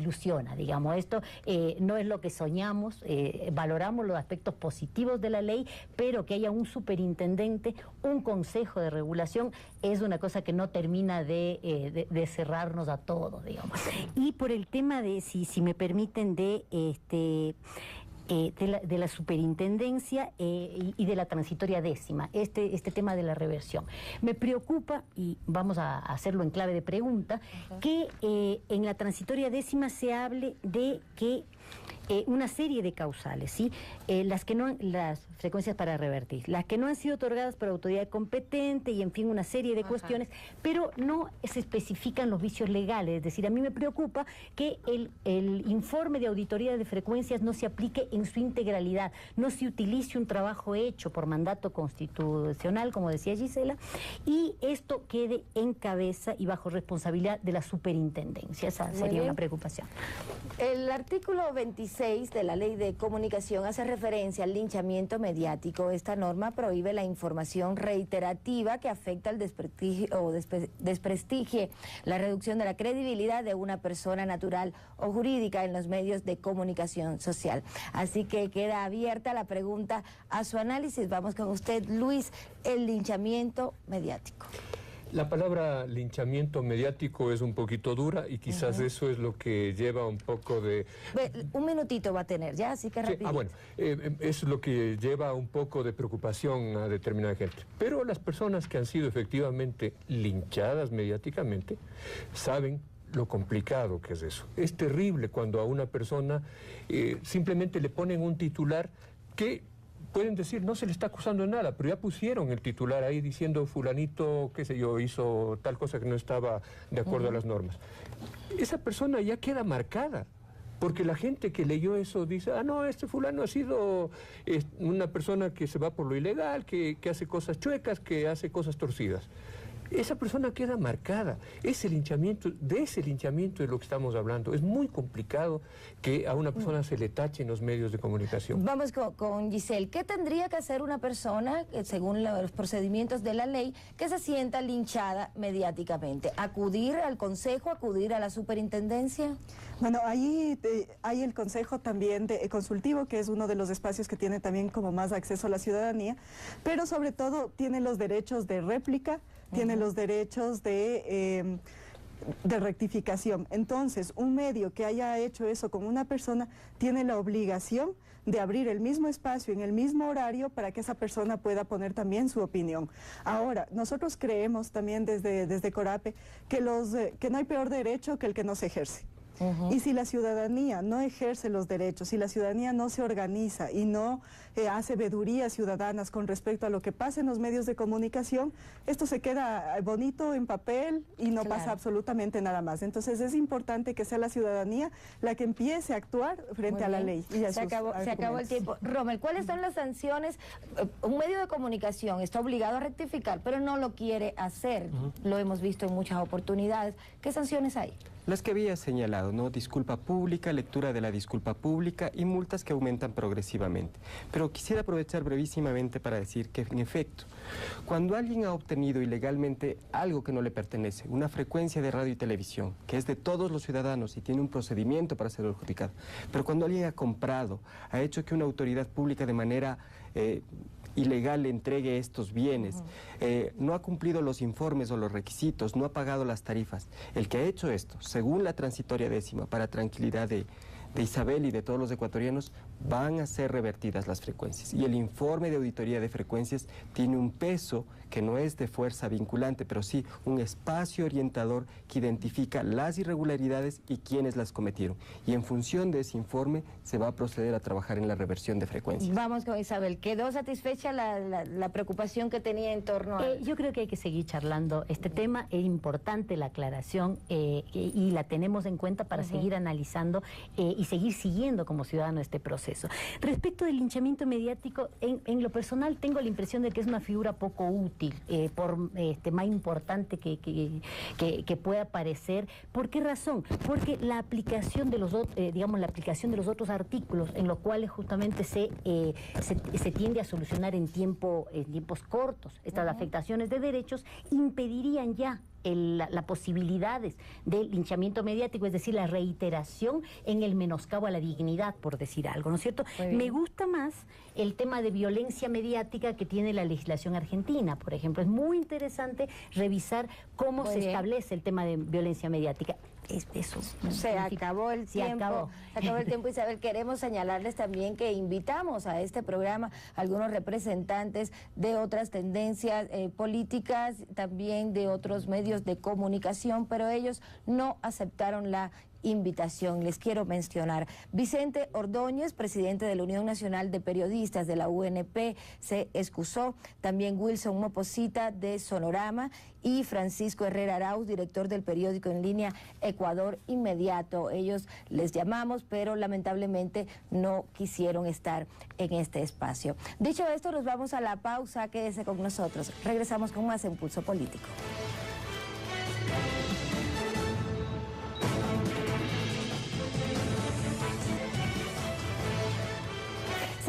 digamos. Esto no es lo que soñamos, valoramos los aspectos positivos de la ley, pero que haya un superintendente, un consejo de regulación, es una cosa que no termina de cerrarnos a todo, digamos. Y por el tema de, si me permiten, de la superintendencia y de la transitoria décima, este tema de la reversión. Me preocupa, y vamos a hacerlo en clave de pregunta, que en la transitoria décima se hable de que una serie de causales, ¿sí? Las frecuencias para revertir, las que no han sido otorgadas por autoridad competente y en fin una serie de cuestiones, pero no se especifican los vicios legales. Es decir, a mí me preocupa que el informe de auditoría de frecuencias no se aplique en su integralidad, no se utilice un trabajo hecho por mandato constitucional, como decía Gisela, y esto quede en cabeza y bajo responsabilidad de la superintendencia. Esa sería una preocupación. El artículo 26 de la Ley de Comunicación hace referencia al linchamiento mediático. Esta norma prohíbe la información reiterativa que afecta al desprestigio o desprestigie la reducción de la credibilidad de una persona natural o jurídica en los medios de comunicación social. Así que queda abierta la pregunta a su análisis. Vamos con usted, Luis, el linchamiento mediático. La palabra linchamiento mediático es un poquito dura y quizás eso es lo que lleva un poco de... Un minutito va a tener ya, así que rápido. Bueno, es lo que lleva un poco de preocupación a determinada gente. Pero las personas que han sido efectivamente linchadas mediáticamente saben lo complicado que es eso. Es terrible cuando a una persona simplemente le ponen un titular que... pueden decir, no se le está acusando de nada, pero ya pusieron el titular ahí diciendo fulanito, qué sé yo, hizo tal cosa que no estaba de acuerdo a las normas. Esa persona ya queda marcada, porque la gente que leyó eso dice, ah, no, este fulano ha sido una persona que se va por lo ilegal, que hace cosas chuecas, que hace cosas torcidas. Esa persona queda marcada. De ese linchamiento de lo que estamos hablando. Es muy complicado que a una persona se le tache en los medios de comunicación. Vamos con Giselle. ¿Qué tendría que hacer una persona, según los procedimientos de la ley, que se sienta linchada mediáticamente? ¿Acudir al consejo, acudir a la superintendencia? Bueno, ahí hay el consejo también consultivo, que es uno de los espacios que tiene también como más acceso a la ciudadanía, pero sobre todo tiene los derechos de réplica, tiene los derechos de rectificación. Entonces, un medio que haya hecho eso con una persona tiene la obligación de abrir el mismo espacio en el mismo horario para que esa persona pueda poner también su opinión. Ahora, nosotros creemos también desde Corape que no hay peor derecho que el que no se ejerce. Y si la ciudadanía no ejerce los derechos, si la ciudadanía no se organiza y no hace vedurías ciudadanas con respecto a lo que pasa en los medios de comunicación, esto se queda bonito en papel y no pasa absolutamente nada más. Entonces es importante que sea la ciudadanía la que empiece a actuar frente a la ley. Y se acabó el tiempo. Rommel, ¿cuáles son las sanciones? Un medio de comunicación está obligado a rectificar, pero no lo quiere hacer. Lo hemos visto en muchas oportunidades. ¿Qué sanciones hay? Las que había señalado, ¿no? Disculpa pública, lectura de la disculpa pública y multas que aumentan progresivamente. Pero quisiera aprovechar brevísimamente para decir que, en efecto, cuando alguien ha obtenido ilegalmente algo que no le pertenece, una frecuencia de radio y televisión, que es de todos los ciudadanos y tiene un procedimiento para ser adjudicado, pero cuando alguien ha comprado, ha hecho que una autoridad pública de manera ilegal le entregue estos bienes, no ha cumplido los informes o los requisitos, no ha pagado las tarifas. El que ha hecho esto, según la transitoria décima, para tranquilidad de Isabel y de todos los ecuatorianos, van a ser revertidas las frecuencias. Y el informe de auditoría de frecuencias tiene un peso que no es de fuerza vinculante, pero sí un espacio orientador que identifica las irregularidades y quiénes las cometieron. Y en función de ese informe se va a proceder a trabajar en la reversión de frecuencias. Vamos con Isabel. ¿Quedó satisfecha la preocupación que tenía en torno a...? Yo creo que hay que seguir charlando este tema. Es importante la aclaración y la tenemos en cuenta para seguir analizando y seguir siguiendo como ciudadano este proceso. Respecto del linchamiento mediático, en lo personal tengo la impresión de que es una figura poco útil, por más importante que pueda parecer. ¿Por qué razón? Porque la aplicación de los otros artículos en los cuales justamente se tiende a solucionar en tiempos cortos estas afectaciones de derechos impedirían ya las posibilidades del linchamiento mediático, es decir, la reiteración en el menoscabo a la dignidad, por decir algo, ¿no es cierto? Me gusta más el tema de violencia mediática que tiene la legislación argentina, por ejemplo. Es muy interesante revisar cómo se establece el tema de violencia mediática. Eso se acabó el tiempo. Se acabó el tiempo, Isabel. Queremos señalarles también que invitamos a este programa a algunos representantes de otras tendencias políticas, también de otros medios de comunicación, pero ellos no aceptaron la invitación. Les quiero mencionar: Vicente Ordóñez, presidente de la Unión Nacional de Periodistas de la UNP, se excusó. También Wilson Moposita de Sonorama y Francisco Herrera Arauz, director del periódico en línea Ecuador Inmediato. Ellos les llamamos, pero lamentablemente no quisieron estar en este espacio. Dicho esto, nos vamos a la pausa. Quédese con nosotros. Regresamos con más en Pulso Político.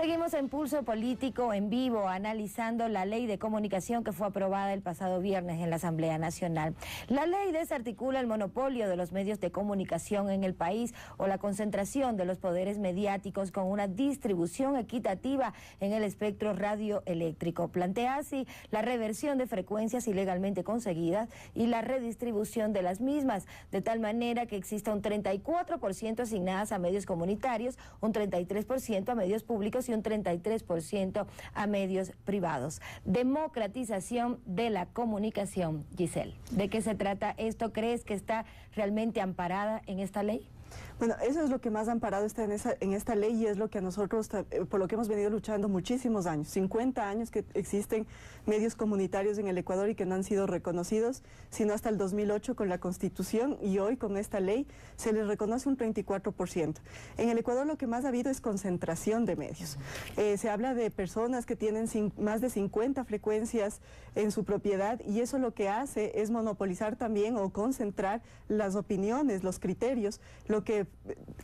Seguimos en Pulso Político en vivo analizando la ley de comunicación que fue aprobada el pasado viernes en la Asamblea Nacional. La ley desarticula el monopolio de los medios de comunicación en el país o la concentración de los poderes mediáticos con una distribución equitativa en el espectro radioeléctrico. Plantea así la reversión de frecuencias ilegalmente conseguidas y la redistribución de las mismas, de tal manera que exista un 34% asignadas a medios comunitarios, un 33% a medios públicos y un 33% a medios privados. Democratización de la comunicación. Giselle, ¿de qué se trata esto? ¿Crees que está realmente amparada en esta ley? Bueno, eso es lo que más amparado está en esta ley y es lo que a nosotros, por lo que hemos venido luchando muchísimos años, 50 años que existen medios comunitarios en el Ecuador y que no han sido reconocidos, sino hasta el 2008 con la Constitución, y hoy con esta ley se les reconoce un 34%. En el Ecuador lo que más ha habido es concentración de medios. Se habla de personas que tienen más de 50 frecuencias en su propiedad y eso lo que hace es monopolizar también o concentrar las opiniones, los criterios, lo que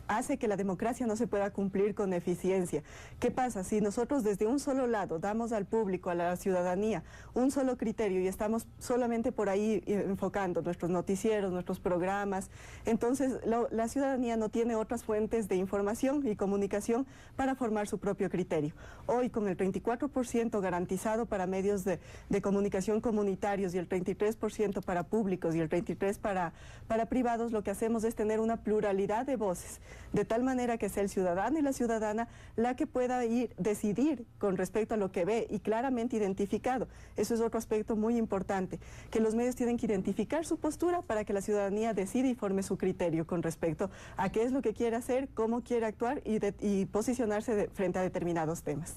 hace que la democracia no se pueda cumplir con eficiencia. ¿Qué pasa? Si nosotros desde un solo lado damos al público, a la ciudadanía, un solo criterio y estamos solamente por ahí enfocando nuestros noticieros, nuestros programas, entonces la ciudadanía no tiene otras fuentes de información y comunicación para formar su propio criterio. Hoy, con el 34% garantizado para medios de comunicación comunitarios y el 33% para públicos y el 33% para privados, lo que hacemos es tener una pluralidad de voces, de tal manera que sea el ciudadano y la ciudadana la que pueda decidir con respecto a lo que ve y claramente identificado. Eso es otro aspecto muy importante, que los medios tienen que identificar su postura para que la ciudadanía decida y forme su criterio con respecto a qué es lo que quiere hacer, cómo quiere actuar y posicionarse frente a determinados temas.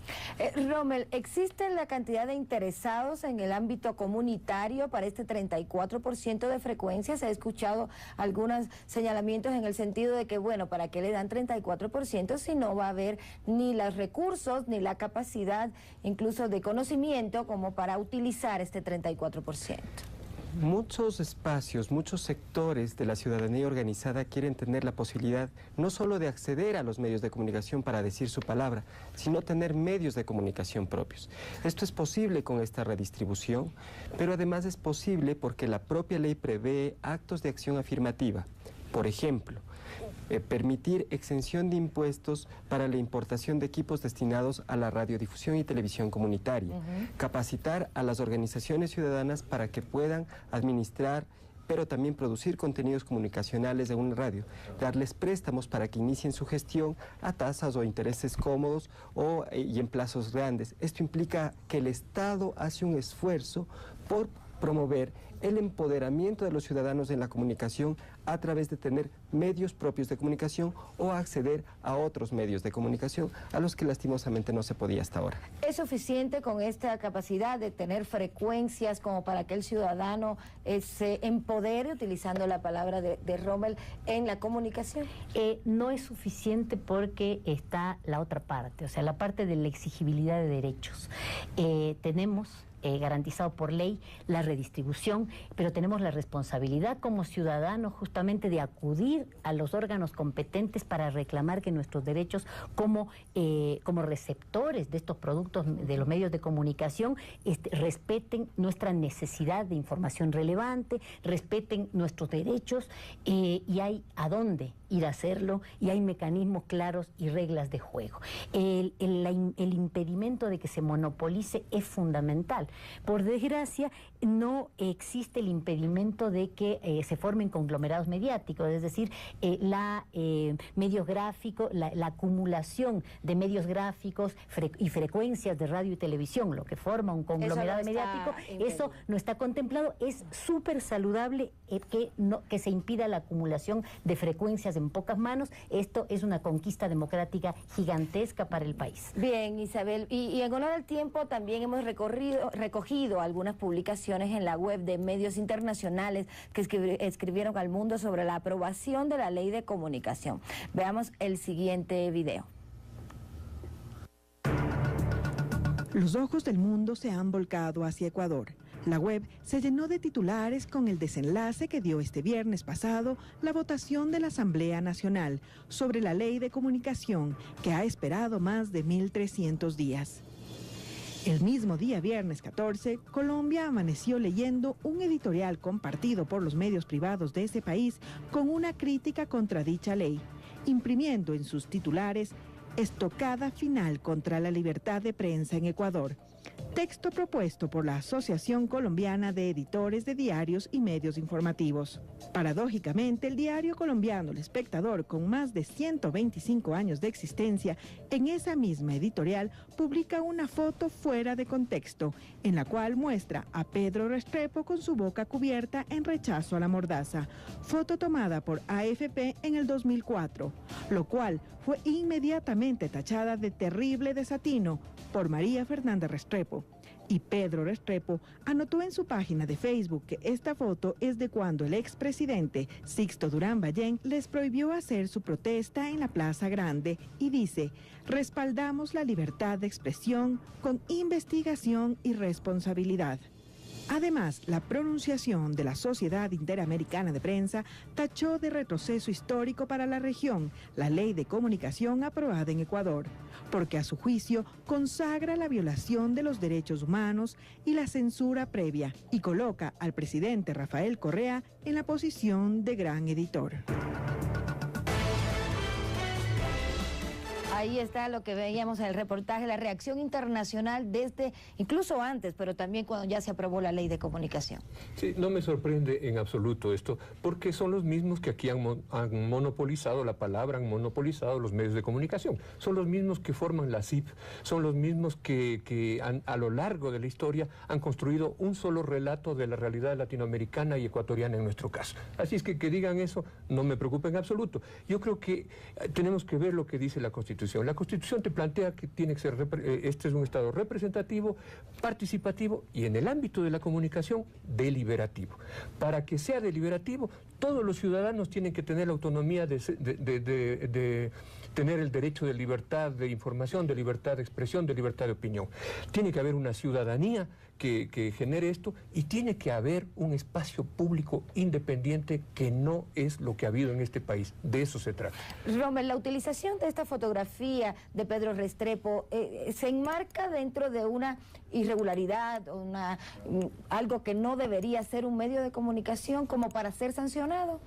Rommel, ¿existe la cantidad de interesados en el ámbito comunitario para este 34% de frecuencias? He escuchado algunos señalamientos en el sentido de que, bueno, ¿para qué le dan 34% si no va a haber ni los recursos ni la capacidad, incluso de conocimiento, como para utilizar este 34%? Muchos espacios, muchos sectores de la ciudadanía organizada quieren tener la posibilidad no solo de acceder a los medios de comunicación para decir su palabra, sino tener medios de comunicación propios. Esto es posible con esta redistribución, pero además es posible porque la propia ley prevé actos de acción afirmativa. Por ejemplo, permitir exención de impuestos para la importación de equipos destinados a la radiodifusión y televisión comunitaria, capacitar a las organizaciones ciudadanas para que puedan administrar, pero también producir contenidos comunicacionales de una radio, darles préstamos para que inicien su gestión a tasas o intereses cómodos y en plazos grandes. Esto implica que el Estado hace un esfuerzo por promover el empoderamiento de los ciudadanos en la comunicación a través de tener medios propios de comunicación o acceder a otros medios de comunicación a los que lastimosamente no se podía hasta ahora. ¿Es suficiente con esta capacidad de tener frecuencias como para que el ciudadano se empodere, utilizando la palabra de Rommel, en la comunicación? No es suficiente porque está la otra parte, o sea, la parte de la exigibilidad de derechos. Tenemos garantizado por ley la redistribución, pero tenemos la responsabilidad como ciudadanos justamente de acudir a los órganos competentes para reclamar que nuestros derechos como receptores de estos productos de los medios de comunicación respeten nuestra necesidad de información relevante, respeten nuestros derechos y hay a dónde ir a hacerlo y hay mecanismos claros y reglas de juego. El impedimento de que se monopolice es fundamental. Por desgracia, no existe el impedimento de que se formen conglomerados mediáticos, es decir, medios gráficos, la acumulación de medios gráficos y frecuencias de radio y televisión, lo que forma un conglomerado mediático, eso no está contemplado. Es súper saludable que se impida la acumulación de frecuencias en pocas manos. Esto es una conquista democrática gigantesca para el país. Bien, Isabel, y en honor al tiempo también hemos recogido algunas publicaciones en la web de medios internacionales que escribieron al mundo sobre la aprobación de la ley de comunicación. Veamos el siguiente video. Los ojos del mundo se han volcado hacia Ecuador. La web se llenó de titulares con el desenlace que dio este viernes pasado la votación de la Asamblea Nacional sobre la Ley de Comunicación, que ha esperado más de 1.300 días. El mismo día, viernes 14, Colombia amaneció leyendo un editorial compartido por los medios privados de ese país con una crítica contra dicha ley, imprimiendo en sus titulares "Estocada final contra la libertad de prensa en Ecuador", texto propuesto por la Asociación Colombiana de Editores de Diarios y Medios Informativos. Paradójicamente, el diario colombiano El Espectador, con más de 125 años de existencia, en esa misma editorial publica una foto fuera de contexto, en la cual muestra a Pedro Restrepo con su boca cubierta en rechazo a la mordaza, foto tomada por AFP en el 2004, lo cual fue inmediatamente tachada de terrible desatino por María Fernanda Restrepo. Y Pedro Restrepo anotó en su página de Facebook que esta foto es de cuando el expresidente Sixto Durán Ballén les prohibió hacer su protesta en la Plaza Grande y dice: "Respaldamos la libertad de expresión con investigación y responsabilidad". Además, la pronunciación de la Sociedad Interamericana de Prensa tachó de retroceso histórico para la región la Ley de Comunicación aprobada en Ecuador, porque a su juicio consagra la violación de los derechos humanos y la censura previa, y coloca al presidente Rafael Correa en la posición de gran editor. Ahí está lo que veíamos en el reportaje, la reacción internacional desde, incluso antes, pero también cuando ya se aprobó la Ley de Comunicación. Sí, no me sorprende en absoluto esto, porque son los mismos que aquí han monopolizado la palabra, han monopolizado los medios de comunicación. Son los mismos que forman la CIP, son los mismos que a lo largo de la historia han construido un solo relato de la realidad latinoamericana y ecuatoriana en nuestro caso. Así es que digan eso no me preocupa en absoluto. Yo creo que tenemos que ver lo que dice la Constitución. La Constitución te plantea que tiene que ser, este es un Estado representativo, participativo y en el ámbito de la comunicación, deliberativo. Para que sea deliberativo, todos los ciudadanos tienen que tener la autonomía de tener el derecho de libertad de información, de libertad de expresión, de libertad de opinión. Tiene que haber una ciudadanía que genere esto y tiene que haber un espacio público independiente que no es lo que ha habido en este país. De eso se trata. Rommel, la utilización de esta fotografía de Pedro Restrepo se enmarca dentro de una irregularidad, algo que no debería ser un medio de comunicación como para ser sancionado.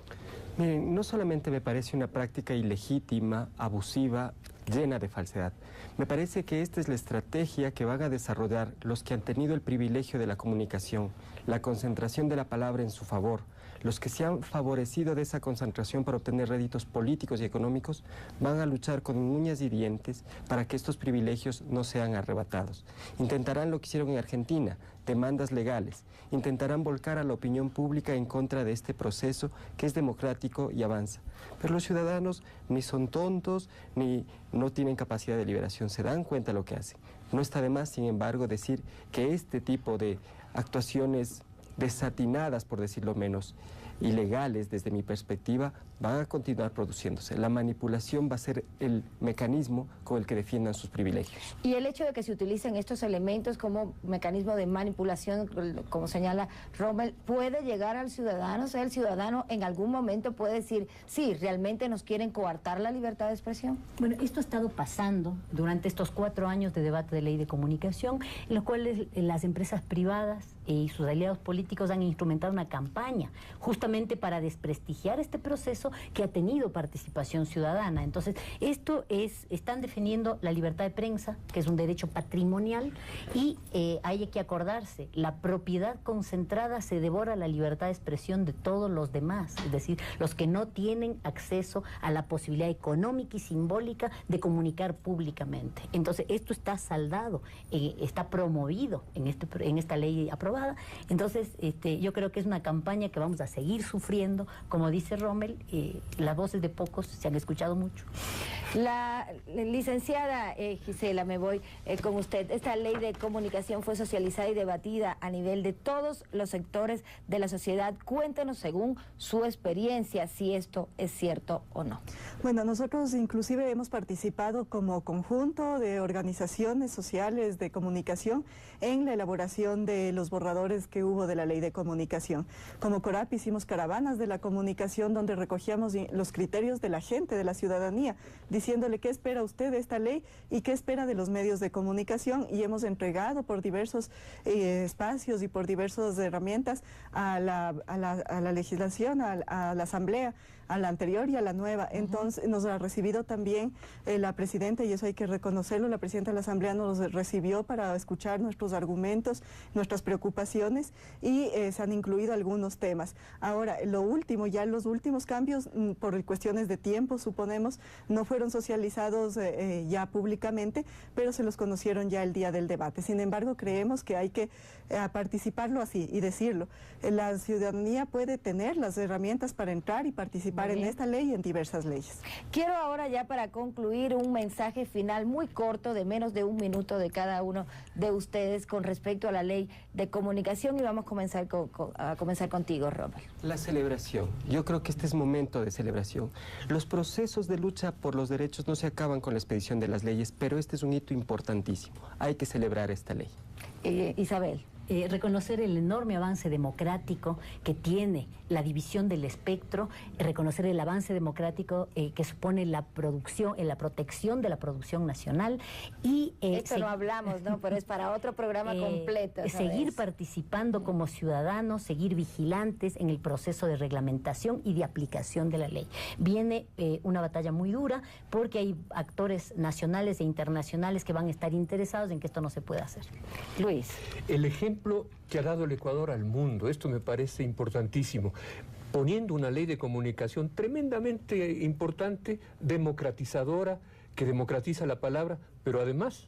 Miren, no solamente me parece una práctica ilegítima, abusiva, llena de falsedad. Me parece que esta es la estrategia que van a desarrollar los que han tenido el privilegio de la comunicación, la concentración de la palabra en su favor. Los que se han favorecido de esa concentración para obtener réditos políticos y económicos van a luchar con uñas y dientes para que estos privilegios no sean arrebatados. Intentarán lo que hicieron en Argentina, demandas legales. Intentarán volcar a la opinión pública en contra de este proceso que es democrático y avanza. Pero los ciudadanos ni son tontos ni no tienen capacidad de liberación, se dan cuenta de lo que hacen. No está de más, sin embargo, decir que este tipo de actuaciones desatinadas, por decirlo menos, ilegales desde mi perspectiva, van a continuar produciéndose. La manipulación va a ser el mecanismo con el que defiendan sus privilegios. Y el hecho de que se utilicen estos elementos como mecanismo de manipulación, como señala Rommel, puede llegar al ciudadano. O sea, el ciudadano en algún momento puede decir, sí, realmente nos quieren coartar la libertad de expresión. Bueno, esto ha estado pasando durante estos 4 años de debate de ley de comunicación, en los cuales las empresas privadas y sus aliados políticos han instrumentado una campaña justamente para desprestigiar este proceso que ha tenido participación ciudadana. Entonces, están defendiendo la libertad de prensa, que es un derecho patrimonial, y hay que acordarse, la propiedad concentrada se devora la libertad de expresión de todos los demás, es decir, los que no tienen acceso a la posibilidad económica y simbólica de comunicar públicamente. Entonces, esto está saldado, está promovido en esta ley aprobada. Entonces, yo creo que es una campaña que vamos a seguir seguir sufriendo, como dice Rommel, las voces de pocos se han escuchado mucho. La licenciada Gisela, me voy con usted. Esta ley de comunicación fue socializada y debatida a nivel de todos los sectores de la sociedad. Cuéntenos, según su experiencia, si esto es cierto o no. Bueno, nosotros inclusive hemos participado como conjunto de organizaciones sociales de comunicación en la elaboración de los borradores que hubo de la ley de comunicación. Como CORAP hicimos caravanas de la comunicación donde recogíamos los criterios de la gente, de la ciudadanía, diciéndole qué espera usted de esta ley y qué espera de los medios de comunicación, y hemos entregado por diversos espacios y por diversas herramientas a la legislación, a la Asamblea, a la anterior y a la nueva. Entonces nos ha recibido también la presidenta, y eso hay que reconocerlo, la presidenta de la Asamblea nos recibió para escuchar nuestros argumentos, nuestras preocupaciones, y se han incluido algunos temas. Ahora, lo último, ya los últimos cambios, por cuestiones de tiempo, suponemos, no fueron socializados ya públicamente, pero se los conocieron ya el día del debate. Sin embargo, creemos que hay que participarlo así y decirlo. La ciudadanía puede tener las herramientas para entrar y participar en esta ley y en diversas leyes. Quiero ahora, ya para concluir, un mensaje final muy corto, de menos de un minuto de cada uno de ustedes, con respecto a la ley de comunicación, y vamos a comenzar contigo, Rommel. La celebración. Yo creo que este es momento de celebración. Los procesos de lucha por los derechos no se acaban con la expedición de las leyes, pero este es un hito importantísimo. Hay que celebrar esta ley. Isabel. Reconocer el enorme avance democrático que tiene la división del espectro, reconocer el avance democrático que supone la producción, la protección de la producción nacional, y esto no hablamos, ¿no? Pero es para otro programa completo. Seguir participando como ciudadanos, seguir vigilantes en el proceso de reglamentación y de aplicación de la ley. Viene una batalla muy dura, porque hay actores nacionales e internacionales que van a estar interesados en que esto no se pueda hacer. Luis. El ejemplo que ha dado el Ecuador al mundo, esto me parece importantísimo, poniendo una ley de comunicación tremendamente importante, democratizadora, que democratiza la palabra, pero además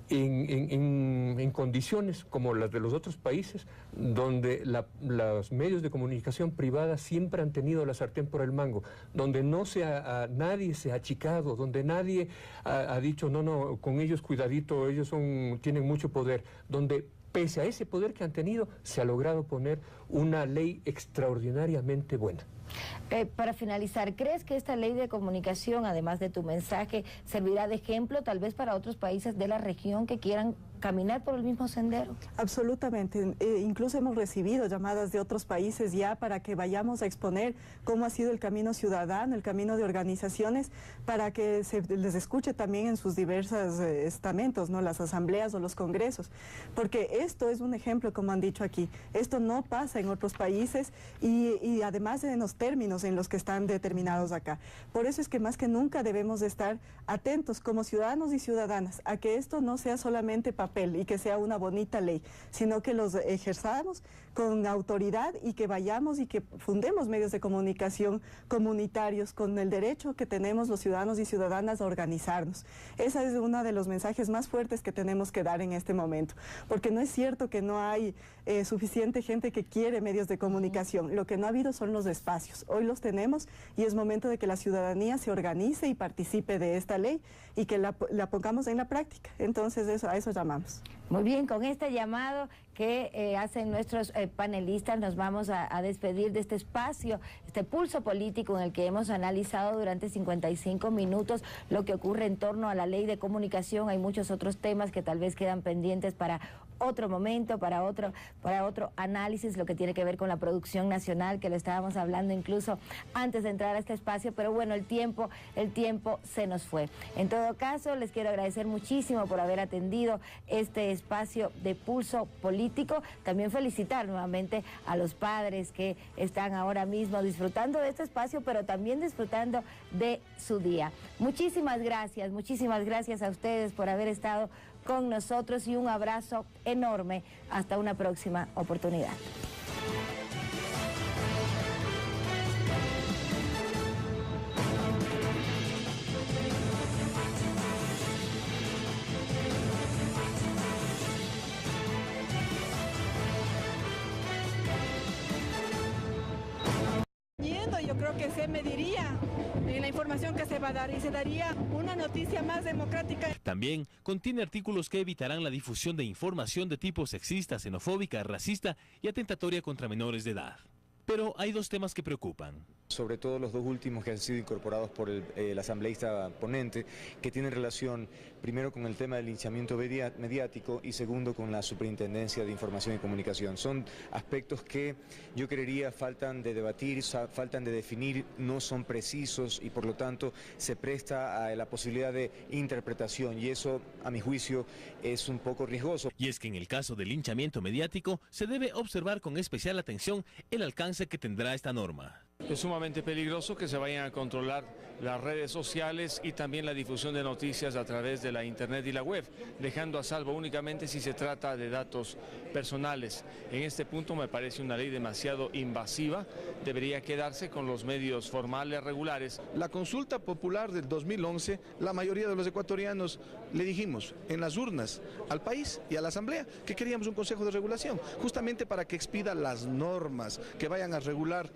en condiciones como las de los otros países, donde los medios de comunicación privada siempre han tenido la sartén por el mango, donde nadie se ha achicado, donde nadie ha dicho no, con ellos cuidadito, ellos tienen mucho poder, donde pese a ese poder que han tenido, se ha logrado poner una ley extraordinariamente buena. Para finalizar, ¿crees que esta ley de comunicación, además de tu mensaje, servirá de ejemplo tal vez para otros países de la región que quieran caminar por el mismo sendero? Absolutamente. Incluso hemos recibido llamadas de otros países ya para que vayamos a exponer cómo ha sido el camino ciudadano, el camino de organizaciones, para que se les escuche también en sus diversos estamentos, ¿no? Las asambleas o los congresos. Porque esto es un ejemplo, como han dicho aquí. Esto no pasa en otros países y además en los términos en los que están determinados acá. Por eso es que más que nunca debemos de estar atentos como ciudadanos y ciudadanas a que esto no sea solamente papel y que sea una bonita ley, sino que los ejerzamos con autoridad y que vayamos y que fundemos medios de comunicación comunitarios con el derecho que tenemos los ciudadanos y ciudadanas a organizarnos. Ese es uno de los mensajes más fuertes que tenemos que dar en este momento, porque no es cierto que no hay suficiente gente que quiere medios de comunicación. Lo que no ha habido son los espacios. Hoy los tenemos y es momento de que la ciudadanía se organice y participe de esta ley y que la pongamos en la práctica. Entonces a eso llamamos. Muy bien, con este llamado que hacen nuestros panelistas nos vamos a despedir de este espacio, este pulso político en el que hemos analizado durante 55 minutos lo que ocurre en torno a la ley de comunicación. Hay muchos otros temas que tal vez quedan pendientes para otro momento, para otro análisis, lo que tiene que ver con la producción nacional, que lo estábamos hablando incluso antes de entrar a este espacio, pero bueno, el tiempo se nos fue. En todo caso, les quiero agradecer muchísimo por haber atendido este espacio de pulso político. También felicitar nuevamente a los padres que están ahora mismo disfrutando de este espacio, pero también disfrutando de su día. Muchísimas gracias a ustedes por haber estado con nosotros y un abrazo enorme. Hasta una próxima oportunidad. yo creo que se mediría en la información que se va a dar y se daría una noticia más democrática. También contiene artículos que evitarán la difusión de información de tipo sexista, xenofóbica, racista y atentatoria contra menores de edad. Pero hay dos temas que preocupan. Sobre todo los dos últimos que han sido incorporados por el asambleísta ponente, que tienen relación primero con el tema del linchamiento mediático y segundo con la Superintendencia de Información y Comunicación. Son aspectos que yo creería faltan de debatir, faltan de definir, no son precisos y por lo tanto se presta a la posibilidad de interpretación y eso, a mi juicio, es un poco riesgoso. Y es que en el caso del linchamiento mediático se debe observar con especial atención el alcance que tendrá esta norma. Es sumamente peligroso que se vayan a controlar las redes sociales y también la difusión de noticias a través de la internet y la web, dejando a salvo únicamente si se trata de datos personales. En este punto me parece una ley demasiado invasiva, debería quedarse con los medios formales regulares. La consulta popular del 2011, la mayoría de los ecuatorianos le dijimos en las urnas al país y a la asamblea que queríamos un consejo de regulación, justamente para que expida las normas que vayan a regular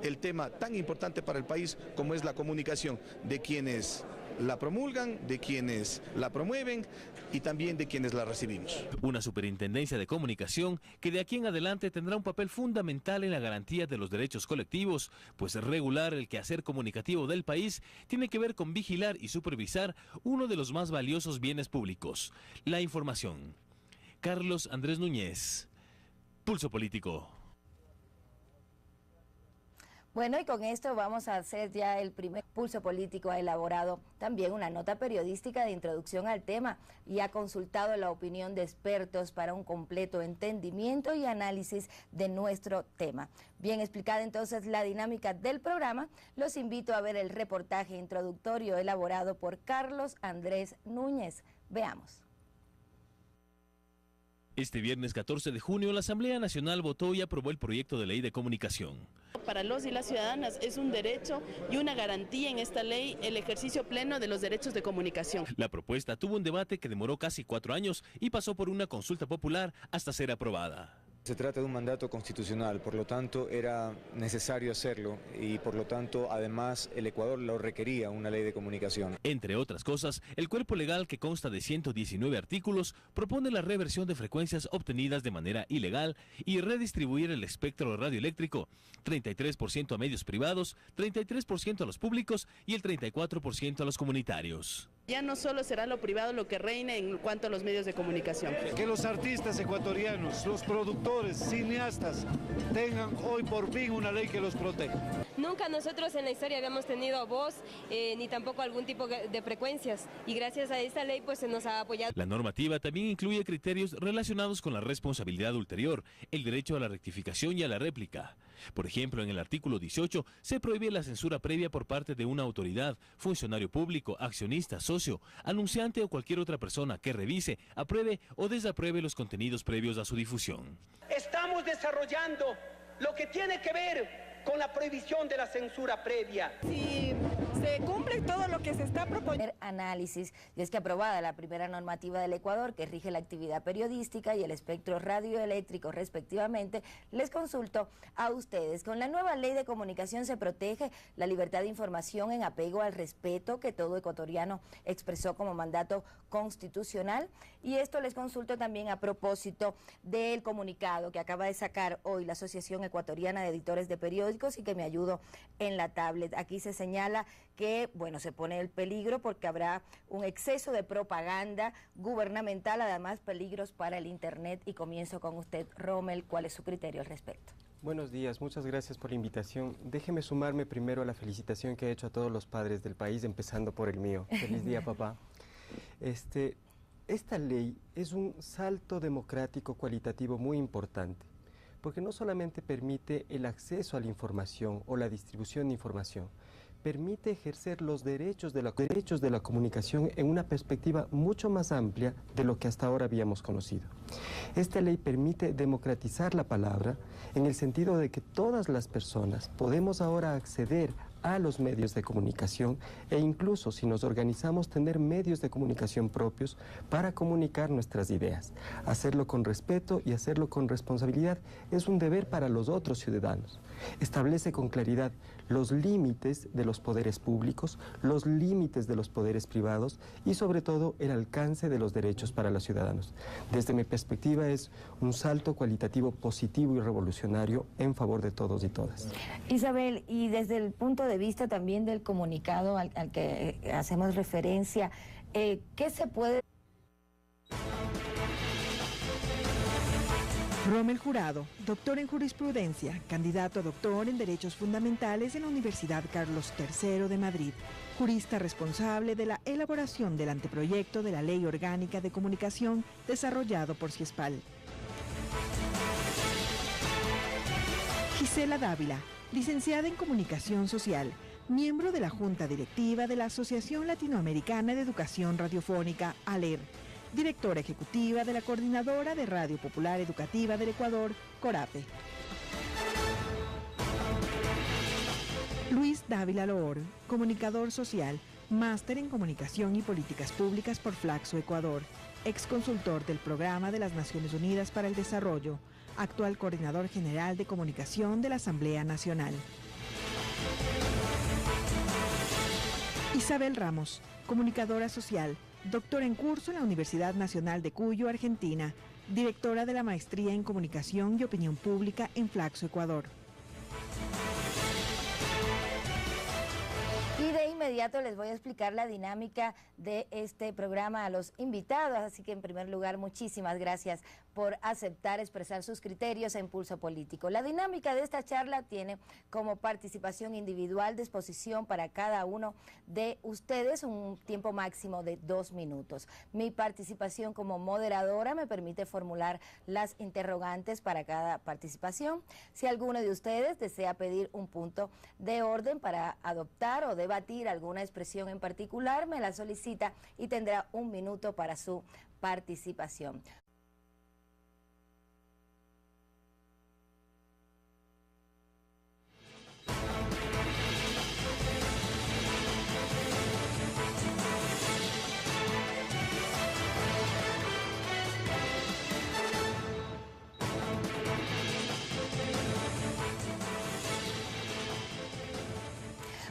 el tema tan importante para el país como es la comunicación, de quienes la promulgan, de quienes la promueven y también de quienes la recibimos. Una superintendencia de comunicación que de aquí en adelante tendrá un papel fundamental en la garantía de los derechos colectivos, pues regular el quehacer comunicativo del país tiene que ver con vigilar y supervisar uno de los más valiosos bienes públicos, la información. Carlos Andrés Núñez, Pulso Político. Bueno, y con esto vamos a hacer ya el primer Pulso Político. Ha elaborado también una nota periodística de introducción al tema y ha consultado la opinión de expertos para un completo entendimiento y análisis de nuestro tema. Bien explicada entonces la dinámica del programa, los invito a ver el reportaje introductorio elaborado por Carlos Andrés Núñez. Veamos. Este viernes 14 de junio, la Asamblea Nacional votó y aprobó el proyecto de ley de comunicación. Para los y las ciudadanas es un derecho y una garantía en esta ley el ejercicio pleno de los derechos de comunicación. La propuesta tuvo un debate que demoró casi 4 años y pasó por una consulta popular hasta ser aprobada. Se trata de un mandato constitucional, por lo tanto era necesario hacerlo y por lo tanto además el Ecuador lo requería, una ley de comunicación. Entre otras cosas, el cuerpo legal, que consta de 119 artículos, propone la reversión de frecuencias obtenidas de manera ilegal y redistribuir el espectro radioeléctrico, 33% a medios privados, 33% a los públicos y el 34% a los comunitarios. Ya no solo será lo privado lo que reine en cuanto a los medios de comunicación. Que los artistas ecuatorianos, los productores, cineastas, tengan hoy por fin una ley que los proteja. Nunca nosotros en la historia habíamos tenido voz ni tampoco algún tipo de frecuencias y gracias a esta ley pues se nos ha apoyado. La normativa también incluye criterios relacionados con la responsabilidad ulterior, el derecho a la rectificación y a la réplica. Por ejemplo, en el artículo 18 se prohíbe la censura previa por parte de una autoridad, funcionario público, accionista, socio, anunciante o cualquier otra persona que revise, apruebe o desapruebe los contenidos previos a su difusión. Estamos desarrollando lo que tiene que ver con la prohibición de la censura previa. Si se cumple todo lo que se está proponiendo. Análisis, y es que aprobada la primera normativa del Ecuador que rige la actividad periodística y el espectro radioeléctrico respectivamente, les consulto a ustedes. Con la nueva ley de comunicación se protege la libertad de información en apego al respeto que todo ecuatoriano expresó como mandato constitucional, y esto les consulto también a propósito del comunicado que acaba de sacar hoy la Asociación Ecuatoriana de Editores de Periódicos y que me ayudo en la tablet. Aquí se señala que, bueno, se pone el peligro porque habrá un exceso de propaganda gubernamental, además peligros para el Internet. Y comienzo con usted, Rommel, ¿cuál es su criterio al respecto? Buenos días, muchas gracias por la invitación. Déjeme sumarme primero a la felicitación que he hecho a todos los padres del país, empezando por el mío. Feliz día, papá. Esta ley es un salto democrático cualitativo muy importante, porque no solamente permite el acceso a la información o la distribución de información, permite ejercer los derechos de la comunicación en una perspectiva mucho más amplia de lo que hasta ahora habíamos conocido. Esta ley permite democratizar la palabra en el sentido de que todas las personas podemos ahora acceder a los medios de comunicación e incluso, si nos organizamos, tener medios de comunicación propios para comunicar nuestras ideas. Hacerlo con respeto y hacerlo con responsabilidad es un deber para los otros ciudadanos. Establece con claridad los límites de los poderes públicos, los límites de los poderes privados y sobre todo el alcance de los derechos para los ciudadanos. Desde mi perspectiva es un salto cualitativo positivo y revolucionario en favor de todos y todas. Isabel, y desde el punto de vista también del comunicado al que hacemos referencia, ¿qué se puede...? Rommel Jurado, doctor en jurisprudencia, candidato a doctor en Derechos Fundamentales en la Universidad Carlos III de Madrid, jurista responsable de la elaboración del anteproyecto de la Ley Orgánica de Comunicación desarrollado por CIESPAL. Gisela Dávila, licenciada en Comunicación Social, miembro de la Junta Directiva de la Asociación Latinoamericana de Educación Radiofónica, ALER, directora ejecutiva de la Coordinadora de Radio Popular Educativa del Ecuador, CORAPE. Luis Dávila Loor, comunicador social, máster en Comunicación y Políticas Públicas por Flaxo Ecuador, ex consultor del Programa de las Naciones Unidas para el Desarrollo, actual coordinador general de comunicación de la Asamblea Nacional. Isabel Ramos, comunicadora social, doctora en curso en la Universidad Nacional de Cuyo, Argentina, directora de la Maestría en Comunicación y Opinión Pública en Flaxo, Ecuador. Y de inmediato les voy a explicar la dinámica de este programa a los invitados, así que en primer lugar muchísimas gracias por aceptar expresar sus criterios en Pulso Político. La dinámica de esta charla tiene como participación individual de exposición para cada uno de ustedes un tiempo máximo de 2 minutos. Mi participación como moderadora me permite formular las interrogantes para cada participación. Si alguno de ustedes desea pedir un punto de orden para adoptar o debatir alguna expresión en particular, me la solicita y tendrá 1 minuto para su participación.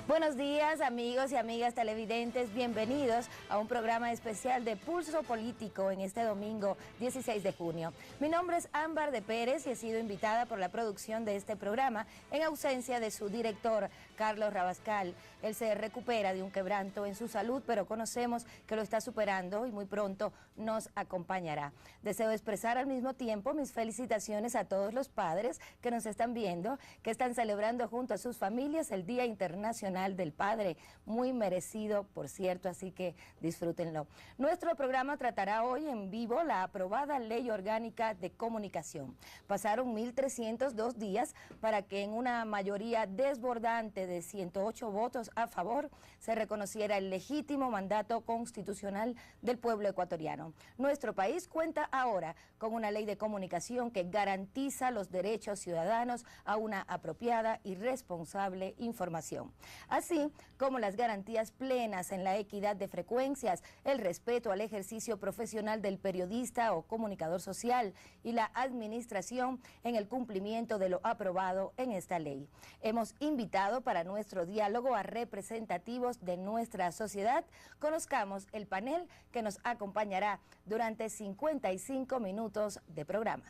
Buenos días, amigos y amigas televidentes, bienvenidos a un programa especial de Pulso Político en este domingo 16 de junio. Mi nombre es Ámbar de Pérez y he sido invitada por la producción de este programa en ausencia de su director, Carlos Rabascal. Él se recupera de un quebranto en su salud, pero conocemos que lo está superando y muy pronto nos acompañará. Deseo expresar al mismo tiempo mis felicitaciones a todos los padres que nos están viendo, que están celebrando junto a sus familias el Día Internacional del Padre, muy merecido, por cierto, así que disfrútenlo. Nuestro programa tratará hoy en vivo la aprobada Ley Orgánica de Comunicación. Pasaron 1.302 días para que en una mayoría desbordante de 108 votos a favor se reconociera el legítimo mandato constitucional del pueblo ecuatoriano. Nuestro país cuenta ahora con una ley de comunicación que garantiza los derechos ciudadanos a una apropiada y responsable información, así como las garantías plenas en la equidad de frecuencias, el respeto al ejercicio profesional del periodista o comunicador social y la administración en el cumplimiento de lo aprobado en esta ley. Hemos invitado para nuestro diálogo a representativos de nuestra sociedad. Conozcamos el panel que nos acompañará durante 55 minutos de programa.